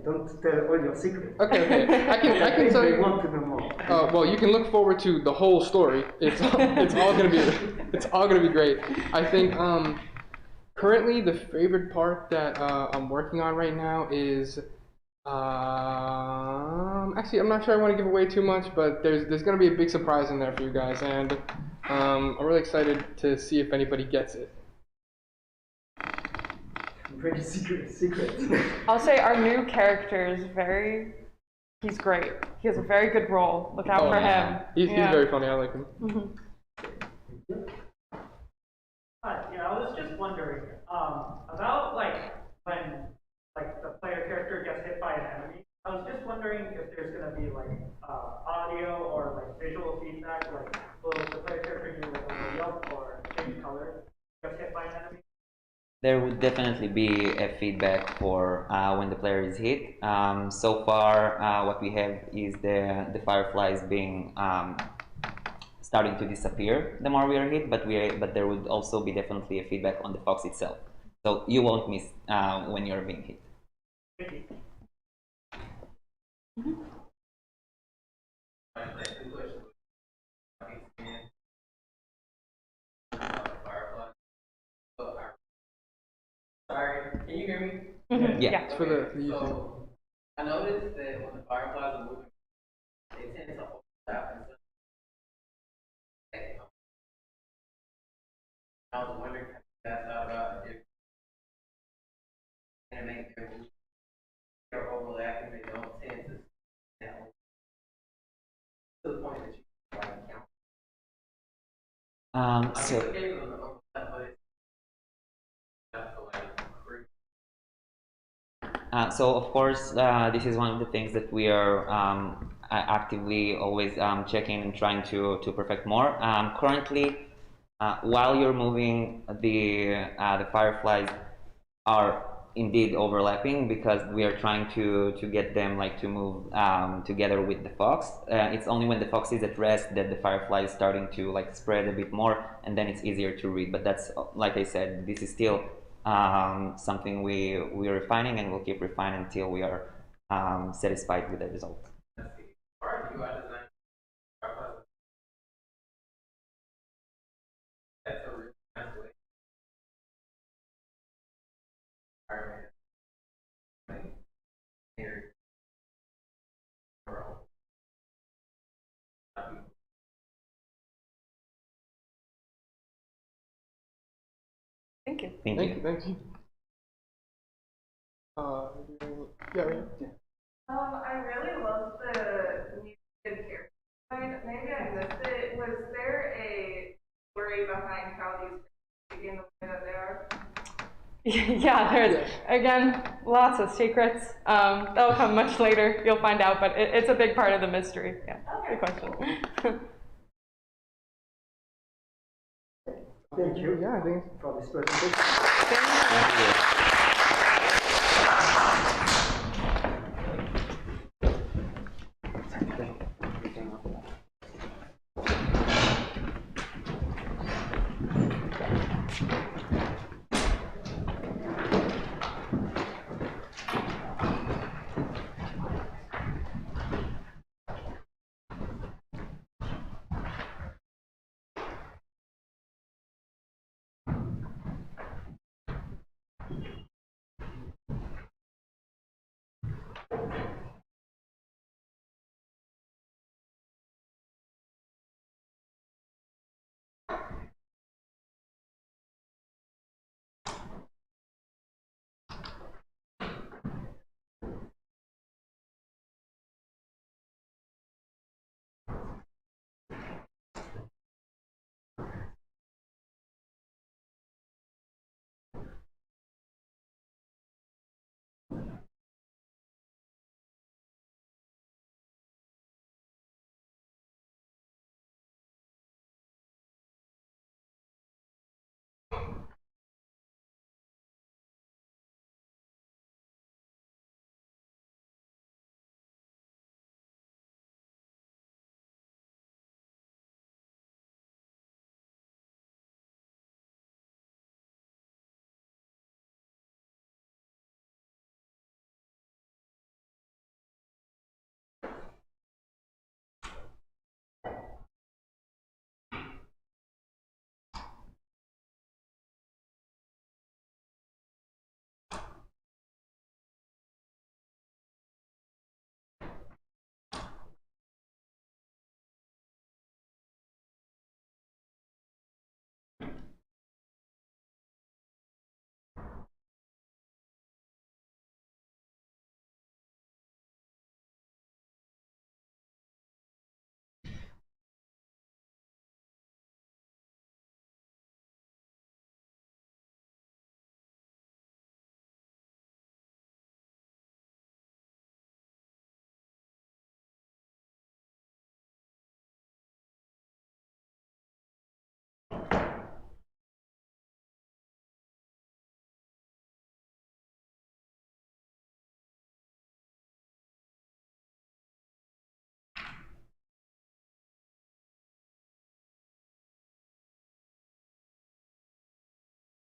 Don't tell all your secrets. Okay. I can tell you. They want to know more. Well, you can look forward to the whole story. It's all gonna be great. I think currently the favorite part that I'm working on right now is actually I'm not sure I want to give away too much, but there's gonna be a big surprise in there for you guys, and I'm really excited to see if anybody gets it. Very secret. I'll say our new character is he's great. He has a very good role. Look out for him. He's very funny. I like him. Hi, yeah, I was just wondering about when the player character gets hit by an enemy. I was just wondering if there's gonna be audio or visual feedback. Will the player character do a yelp or change color if gets hit by an enemy? There would definitely be a feedback for when the player is hit. So far, what we have is the fireflies being starting to disappear the more we are hit, but there would also be definitely a feedback on the fox itself. So you won't miss when you're being hit. Thank you. Sorry, can you hear me? Yeah. It's for the YouTube. So I noticed that when the fireflies are moving, they tend to overlap. I was wondering if you guys thought about if animate their moves, they're overlapping, they don't tend to stand to the point that you count. So of course, this is one of the things that we are actively always checking and trying to perfect more. Currently, while you're moving, the fireflies are indeed overlapping because we are trying to get them like to move together with the fox. It's only when the fox is at rest that the firefly is starting to like spread a bit more, and then it's easier to read. But that's, like I said, this is still something we're refining, and we'll keep refining until we are satisfied with the result. Thank you. Thank you. Thank you. Yeah. I really love the new character design. Maybe I missed it. Was there a story behind how these begin the way that they are? Yeah, there's, again, lots of secrets. That'll come much later. You'll find out, but it's a big part of the mystery. Yeah, good question. Thank you. Yeah, I think for this presentation. Thank you.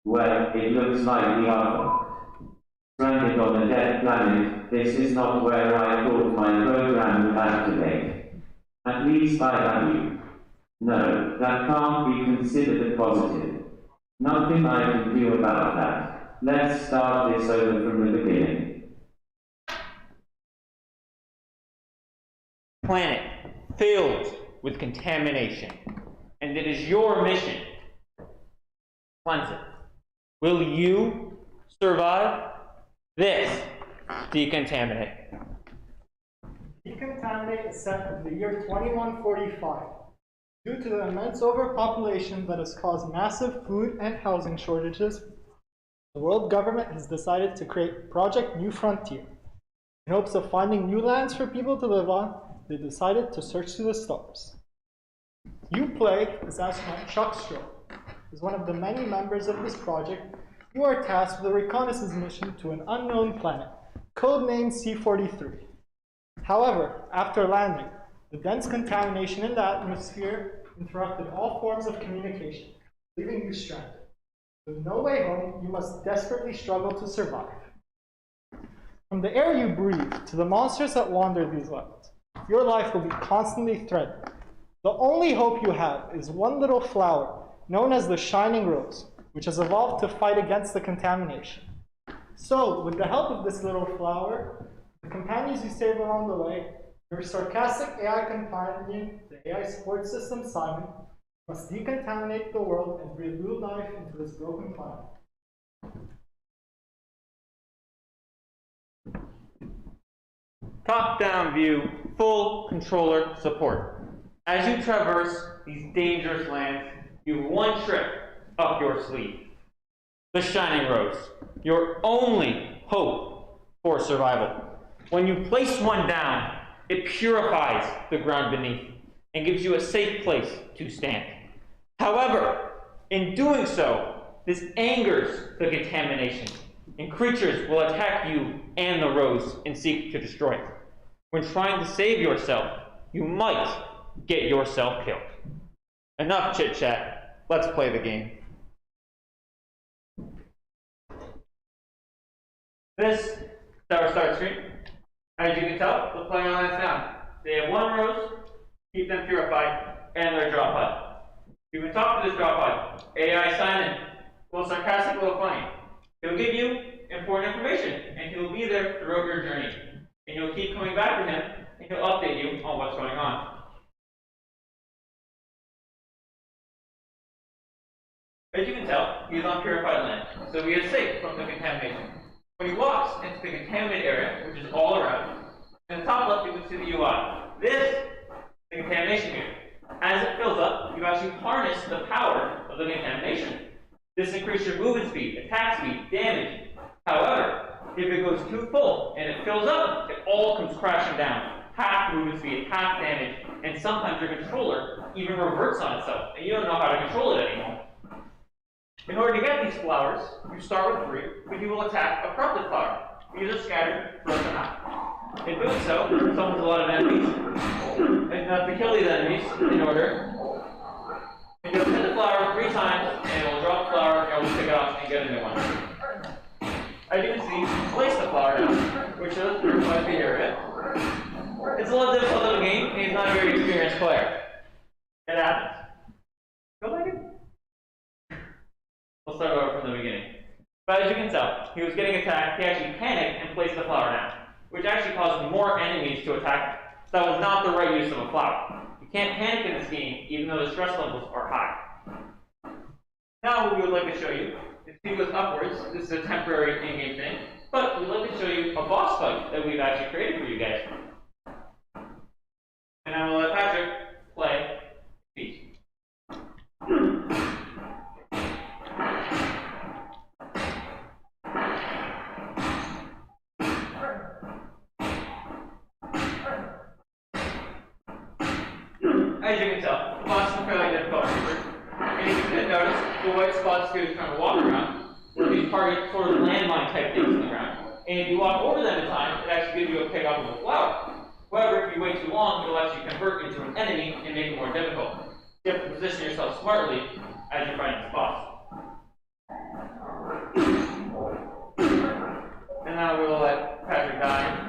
Well, it looks like we are stranded on a dead planet. This is not where I thought my program would activate. At least I have you. No, that can't be considered a positive. Nothing I can do about that. Let's start this over from the beginning. Planet filled with contamination, and it is your mission. Cleanse it. Will you survive this decontaminate? Decontaminate is set in the year 2145. Due to the immense overpopulation that has caused massive food and housing shortages, the world government has decided to create Project New Frontier. In hopes of finding new lands for people to live on, they decided to search to the stars. You play as astronaut Chuck Stroh. As one of the many members of this project, you are tasked with a reconnaissance mission to an unknown planet, codenamed C-43. However, after landing, the dense contamination in the atmosphere interrupted all forms of communication, leaving you stranded. With no way home, you must desperately struggle to survive. From the air you breathe to the monsters that wander these lands, your life will be constantly threatened. The only hope you have is one little flower known as the Shining Rose, which has evolved to fight against the contamination. So, with the help of this little flower, the companions you save along the way, your sarcastic AI companion, the AI support system Simon, must decontaminate the world and breathe new life into this broken planet. Top-down view, full controller support. As you traverse these dangerous lands, you have one trick up your sleeve. The Shining Rose, your only hope for survival. When you place one down, it purifies the ground beneath and gives you a safe place to stand. However, in doing so, this angers the contamination, and creatures will attack you and the rose and seek to destroy it. When trying to save yourself, you might get yourself killed. Enough chit-chat, let's play the game. This is our start screen. As you can tell, the player lands down. They have one rose, keep them purified, and their drop pod. You can talk to this drop pod. AI Simon, a little sarcastic, a little funny. He'll give you important information, and he'll be there throughout your journey. And you'll keep coming back to him, and he'll update you on what's going on. As you can tell, he's on purified land, so he is safe from the contamination. When he walks into the contaminated area, which is all around, in the top left you can see the UI. This is the contamination meter. As it fills up, you actually harness the power of the contamination. This increases your movement speed, attack speed, damage. However, if it goes too full and it fills up, it all comes crashing down. Half movement speed, half damage, and sometimes your controller even reverts on itself, and you don't know how to control it anymore. In order to get these flowers, you start with 3, but you will attack a corrupted flower. These are scattered throughout the map. In doing so, it summons a lot of enemies, and you have to kill these enemies in order. And you'll hit the flower 3 times, and it will drop the flower, and it will pick it off and get a new one. As you can see, place the flower down, which shows purifies the area. It's a little difficult of a game, and he's not a very experienced player. It happens. Go like it. We'll start over from the beginning. But as you can tell, he was getting attacked, he actually panicked and placed the flower down, which actually caused more enemies to attack him. So that was not the right use of a flower. You can't panic in this game, even though the stress levels are high. Now what we would like to show you is if he goes upwards, this is a temporary in-game thing, but we'd like to show you a boss fight that we've actually created for you guys. And I will let Patrick play Peach. As you can tell, the boss is fairly difficult to shoot. And if you didn't notice, the white spots do is kind of walk around, where these target sort of landmine type things in the ground. And if you walk over them in time, it actually gives you a pickup of a flower. However, if you wait too long, it'll actually convert into an enemy and make it more difficult. You have to position yourself smartly as you're fighting this boss. And now we'll let Patrick die.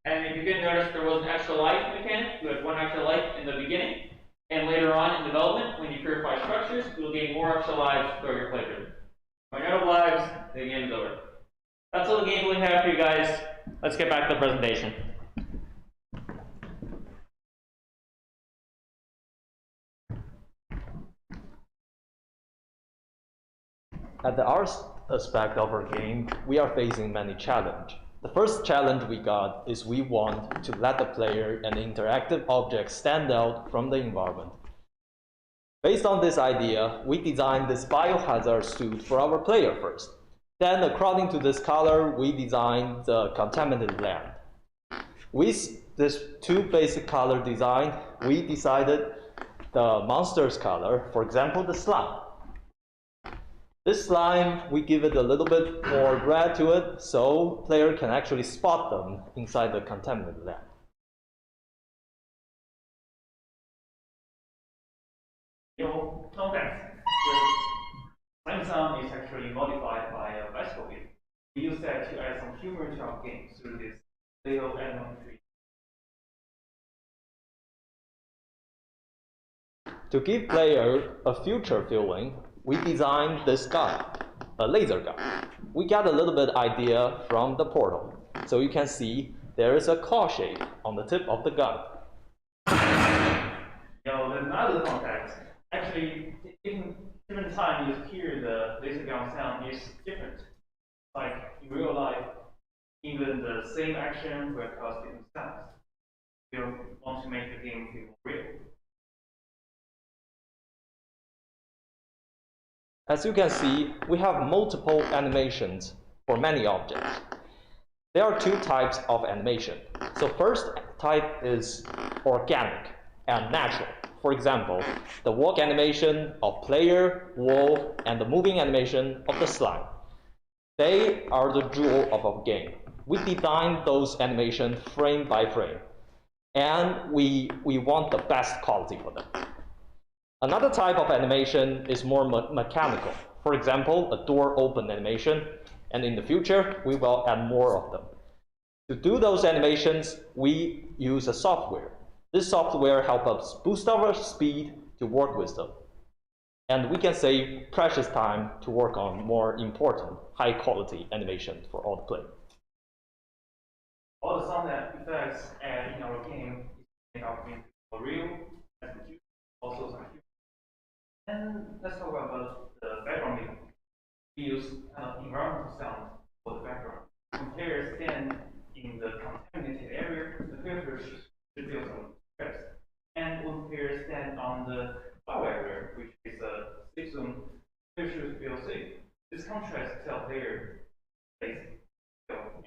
And if you didn't notice, there was an extra life mechanic. You had 1 extra life in the beginning. And later on in development, when you purify structures, you'll gain more extra lives throughout your playthrough. When you're out of lives, the game is over. That's all the gameplay we have for you guys. Let's get back to the presentation. At the art aspect of our game, we are facing many challenges. The first challenge we got is we want to let the player and interactive objects stand out from the environment. Based on this idea, we designed this biohazard suit for our player first. Then, according to this color, we designed the contaminated land. With this 2 basic color design, we decided the monster's color, for example, the slime. This slime, we give it a little bit more red to it, so player can actually spot them inside the contaminated lab. Your context, the slime sound is actually modified by a bicycle wheel. We use that to add some humor to our game through this little animal tree. To give player a future feeling, we designed this gun, a laser gun. We got a little bit idea from the portal. So you can see there is a claw shape on the tip of the gun. There's another context. Actually, different time you hear the laser gun sound is different. Like in real life, even the same action will cause different sounds. We want to make the game feel real. As you can see, we have multiple animations for many objects. There are two types of animation. So first type is organic and natural. For example, the walk animation of player, wall, and the moving animation of the slime. They are the jewel of our game. We designed those animations frame by frame, and we want the best quality for them. Another type of animation is more mechanical. For example, a door open animation, and in the future, we will add more of them. To do those animations, we use a software. This software helps us boost our speed to work with them. And we can save precious time to work on more important, high quality animation for all the players. All the sound effects in our game make our game feel real, also some humor. And let's talk about the background music. We use kind of environmental sound for the background. When players stand in the contaminated area, the filters should feel some stress. And when players stand on the flower area, which is a safe zone, they should feel safe. This contrast tells player safe,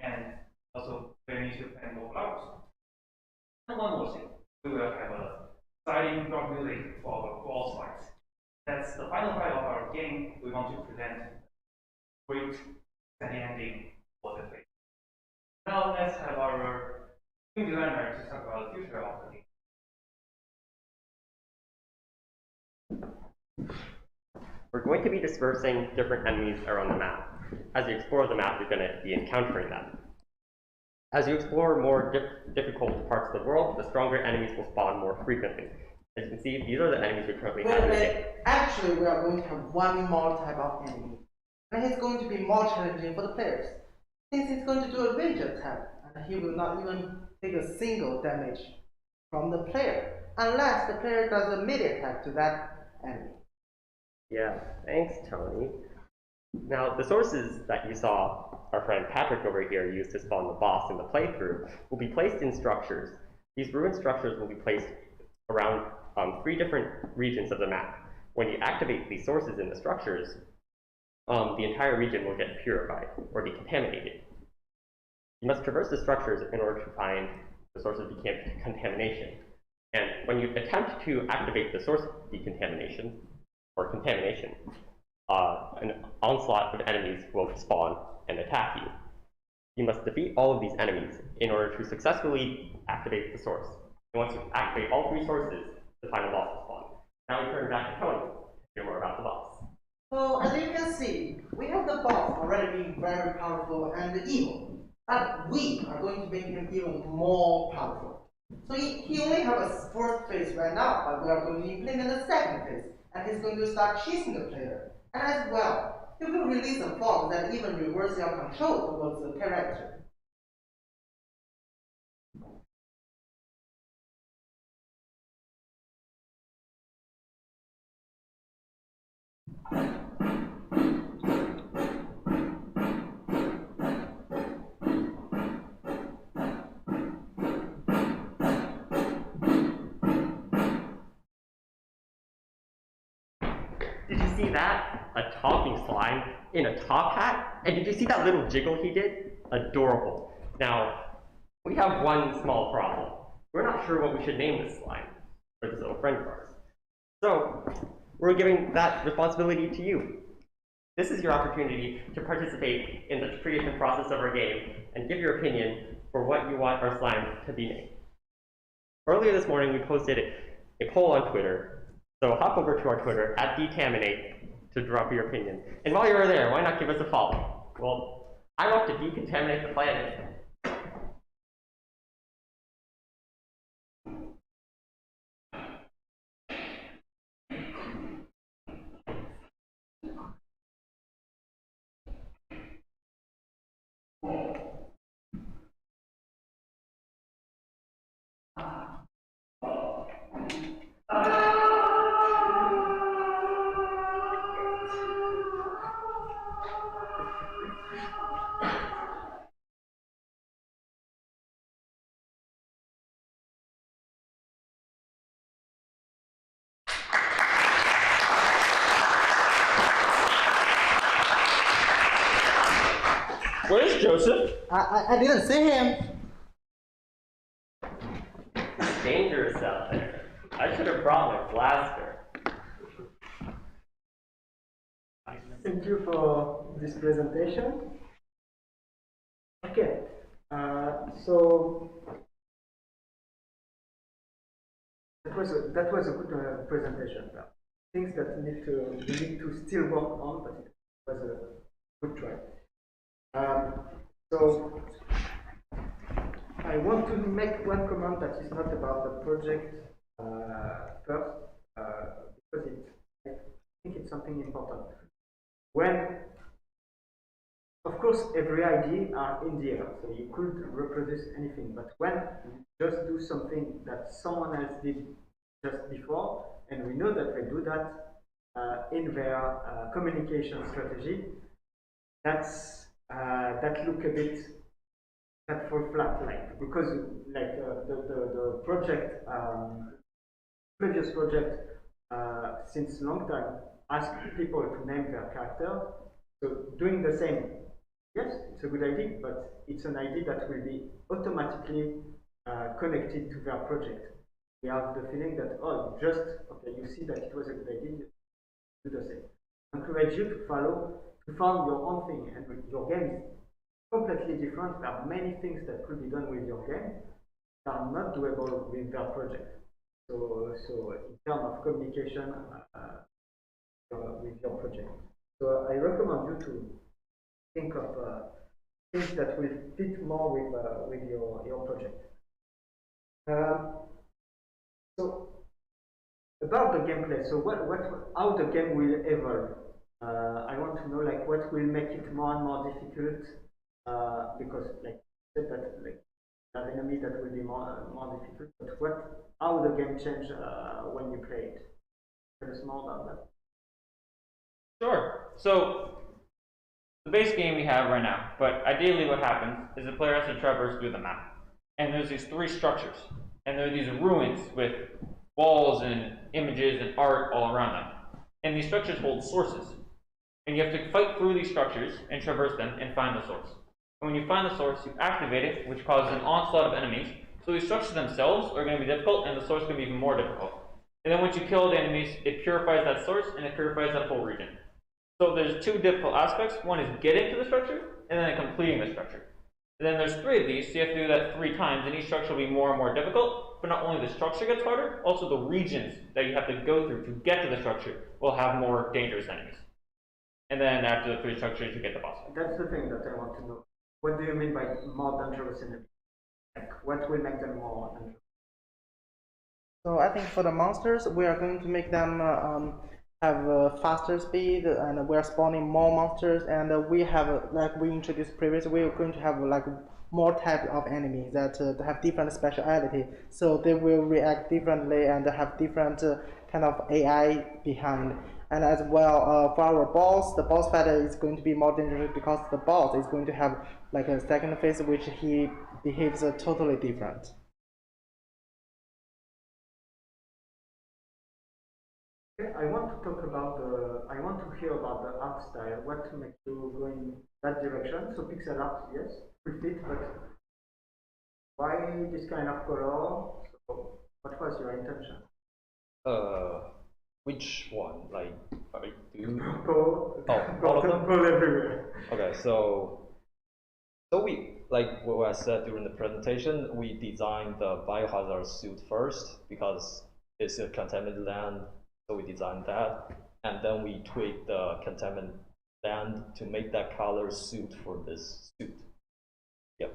and also they need to plant more flowers. And one more thing, we will have a exciting rock music for our boss fights. That's the final fight of our game. We want to present great happy ending for the play. Now let's have our game designer to talk about the future of the game. We're going to be dispersing different enemies around the map. As you explore the map, you're going to be encountering them. As you explore more difficult parts of the world, the stronger enemies will spawn more frequently. As you can see, these are the enemies we currently have in the game. Actually, we are going to have one more type of enemy. And it's going to be more challenging for the players. Since he's going to do a range attack, and he will not even take a single damage from the player, unless the player does a melee attack to that enemy. Yeah, thanks, Tony. Now, the sources that you saw our friend Patrick over here use to spawn the boss in the playthrough will be placed in structures. These ruined structures will be placed around 3 different regions of the map. When you activate these sources in the structures, the entire region will get purified or decontaminated. You must traverse the structures in order to find the source of contamination. And when you attempt to activate the source of decontamination or contamination, an onslaught of enemies will spawn and attack you. You must defeat all of these enemies in order to successfully activate the source. And once you activate all 3 sources, the final boss will spawn. Now we turn back to Tony to hear more about the boss. So as you can see, we have the boss already being very powerful and evil. But we are going to make him even more powerful. So he only has a first phase right now, but we are going to implement the second phase. And he's going to start chasing the player. And as well, he will release a fog that even reverses your control towards the character. Did you see that? A talking slime in a top hat? And did you see that little jiggle he did? Adorable. Now, we have one small problem. We're not sure what we should name this slime, or this little friend of ours. So, we're giving that responsibility to you. This is your opportunity to participate in the creation process of our game and give your opinion for what you want our slime to be named. Earlier this morning, we posted a poll on Twitter, so hop over to our Twitter, @Detaminate, to drop your opinion. And while you're there, why not give us a follow? Well, I want to decontaminate the planet. Where's Joseph? I didn't see him. It's dangerous out there. I should have brought my blaster. Thank you for this presentation. Okay, so that was a good presentation. Things that we need to still work on, but it was a good try. So I want to make one comment that is not about the project first, because I think it's something important. When, of course, every idea are in the air, so you could reproduce anything, but when you just do something that someone else did just before, and we know that they do that in their communication strategy, that look a bit, that fall flat, like, because like the project, previous project, since long time, ask people to name their character. So doing the same, yes, it's a good idea, but it's an idea that will be automatically connected to their project. We have the feeling that, oh, just, okay, you see that it was a good idea, do the same. I encourage you to follow, to find your own thing, and your game is completely different. There are many things that could be done with your game that are not doable with their project. So in terms of communication with your project. So I recommend you to think of things that will fit more with your project. So about the gameplay, so how the game will evolve. I want to know like what will make it more and more difficult, because like you said that like have enemy that will be more difficult. But how the game change when you play it? Tell us more about that. Sure. So the base game we have right now, but ideally what happens is the player has to traverse through the map. And there's these three structures. And there are these ruins with walls and images and art all around them. And these structures hold sources. And you have to fight through these structures and traverse them and find the source. And when you find the source, you activate it, which causes an onslaught of enemies. So these structures themselves are going to be difficult, and the source is going to be even more difficult. And then once you kill the enemies, it purifies that source, and it purifies that whole region. So there's two difficult aspects. One is getting to the structure, and then completing the structure. And then there's three of these, so you have to do that 3 times, and each structure will be more and more difficult. But not only the structure gets harder, also the regions that you have to go through to get to the structure will have more dangerous enemies. And then after the 3 structures, you get the boss. That's the thing that I want to know. What do you mean by more dangerous enemies? Like, what will make them more dangerous? So I think for the monsters, we are going to make them have faster speed, and we're spawning more monsters, and we have, like we introduced previously, we're going to have like more types of enemies that have different speciality, so they will react differently and have different kind of AI behind. And as well, for our boss, the boss fight is going to be more dangerous because the boss is going to have like a second phase which he behaves totally different. I want to talk about I want to hear about the art style. What makes you go in that direction? So pixel art, yes, will fit, but why this kind of color? So what was your intention? Which one? Like, do you... Pull, all of them? pull everywhere. Okay, so we, like what I said during the presentation, we designed the biohazard suit first because it's a contaminated land, so we designed that, and then we tweaked the contaminated land to make that color suit for this suit. Yep.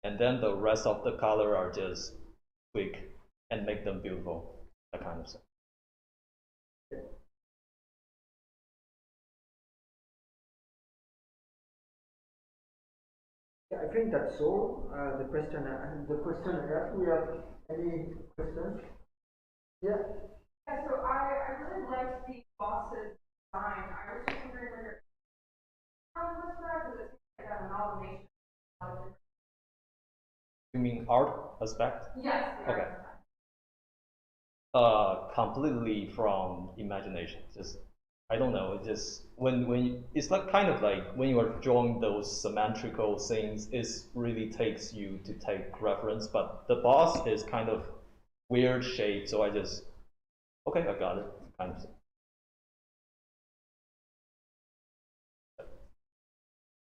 And then the rest of the color are just tweak and make them beautiful, that kind of stuff. Yeah, I think that's all. The question I asked. We have any questions? Yeah. Yeah, so I really liked the boss's design. I was just wondering whether how was that? Because it seems like an amalgamation of different. You mean art aspect? Yes. Okay. Completely from imagination. Just I don't know. It just when it's like kind of like when you are drawing those symmetrical things, it really takes you to take reference. But the boss is kind of weird shape, so I just okay, I got it. Kind of.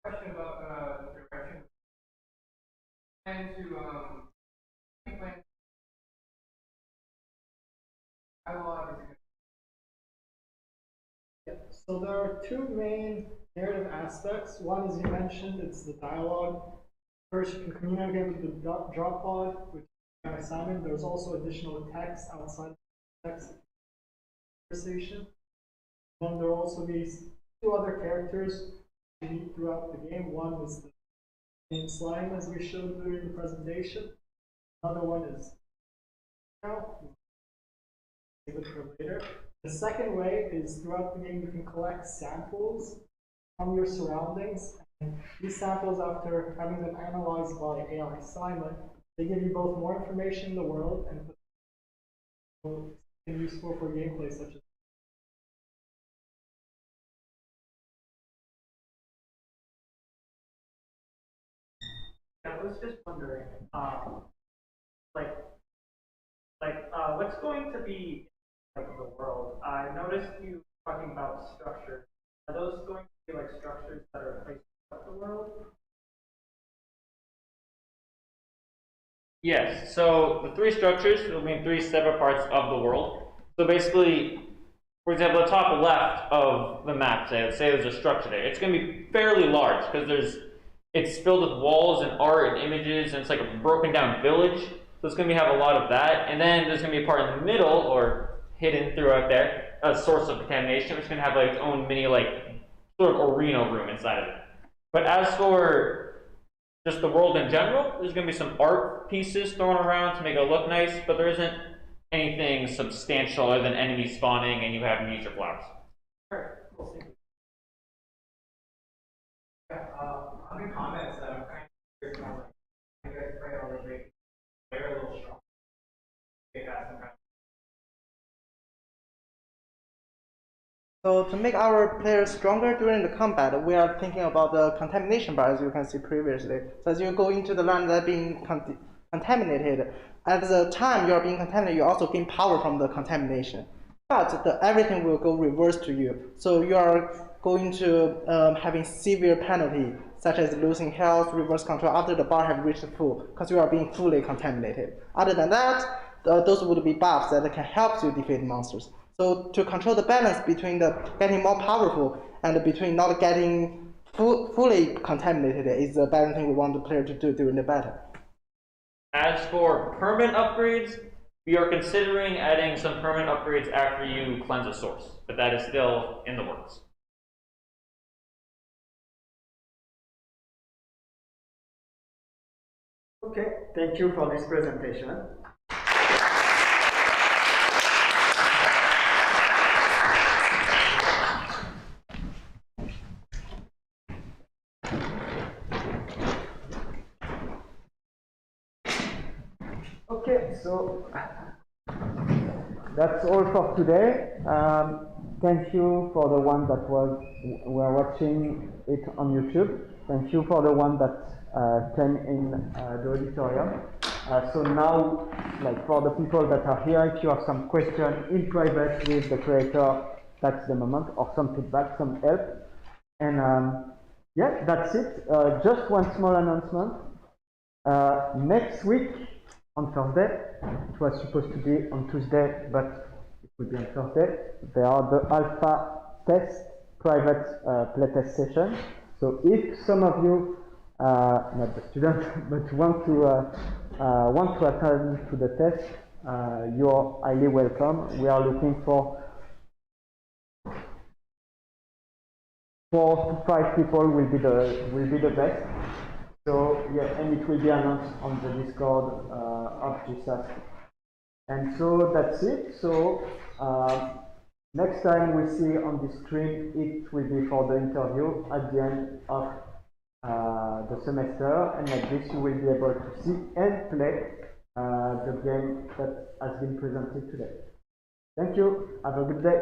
Question about the direction. Plan to plan dialogue is Yeah, so there are two main narrative aspects. One, as you mentioned, it's the dialogue. First, you can communicate with the drop pod, which is an assignment. There's also additional text outside the text conversation. Then there will also be two other characters you meet throughout the game. One is the main slime, as we showed during the presentation. Another one is now. Save it for later. The second way is throughout the game you can collect samples from your surroundings. And these samples, after having them analyzed by AI Simon, they give you both more information in the world and useful for gameplay such as. I was just wondering, what's going to be like the world? I noticed you talking about structures. Are those going to be like structures that are placed throughout the world? Yes, so the three structures will be in three separate parts of the world. So basically, for example, the top left of the map, say there's a structure there. It's going to be fairly large because it's filled with walls and art and images, and it's like a broken down village. So it's going to have a lot of that. And then there's going to be a part in the middle, or hidden throughout there, a source of contamination, which is going to have like its own mini sort of arena room inside of it. But as for just the world in general, there's going to be some art pieces thrown around to make it look nice, but there isn't anything substantial other than enemies spawning and you have nature flowers. Alright, cool. On the comments, I'm kind of curious about you guys play already. They're a little strong. They have some kind of. So to make our players stronger during the combat, we are thinking about the contamination bar, as you can see previously. So as you go into the land that's being contaminated, at the time you are being contaminated, you also gain power from the contamination. But everything will go reverse to you. So you are going to having severe penalty, such as losing health, reverse control after the bar have reached full, because you are being fully contaminated. Other than that, those would be buffs that can help you defeat monsters. So to control the balance between the getting more powerful and between not getting fully contaminated is the balance thing we want the player to do during the battle. As for permanent upgrades, we are considering adding some permanent upgrades after you cleanse a source, but that is still in the works. Okay, thank you for this presentation. Okay, so that's all for today. Thank you for the one that were watching it on YouTube. Thank you for the one that came in the auditorium. So now, like for the people that are here, if you have some question in private with the creator, that's the moment, or some feedback, some help. And yeah, that's it. Just one small announcement. Next week on Thursday, it was supposed to be on Tuesday, but it will be on Thursday. There are the alpha test private playtest session. So if some of you, not the students, but want to attend to the test, you're highly welcome. We are looking for 4 to 5 people will be the best. So yeah, and it will be announced on the Discord of GSAS. And so that's it. So next time we see on the stream, it will be for the interview at the end of the semester, and like this you will be able to see and play the game that has been presented today. Thank you. Have a good day.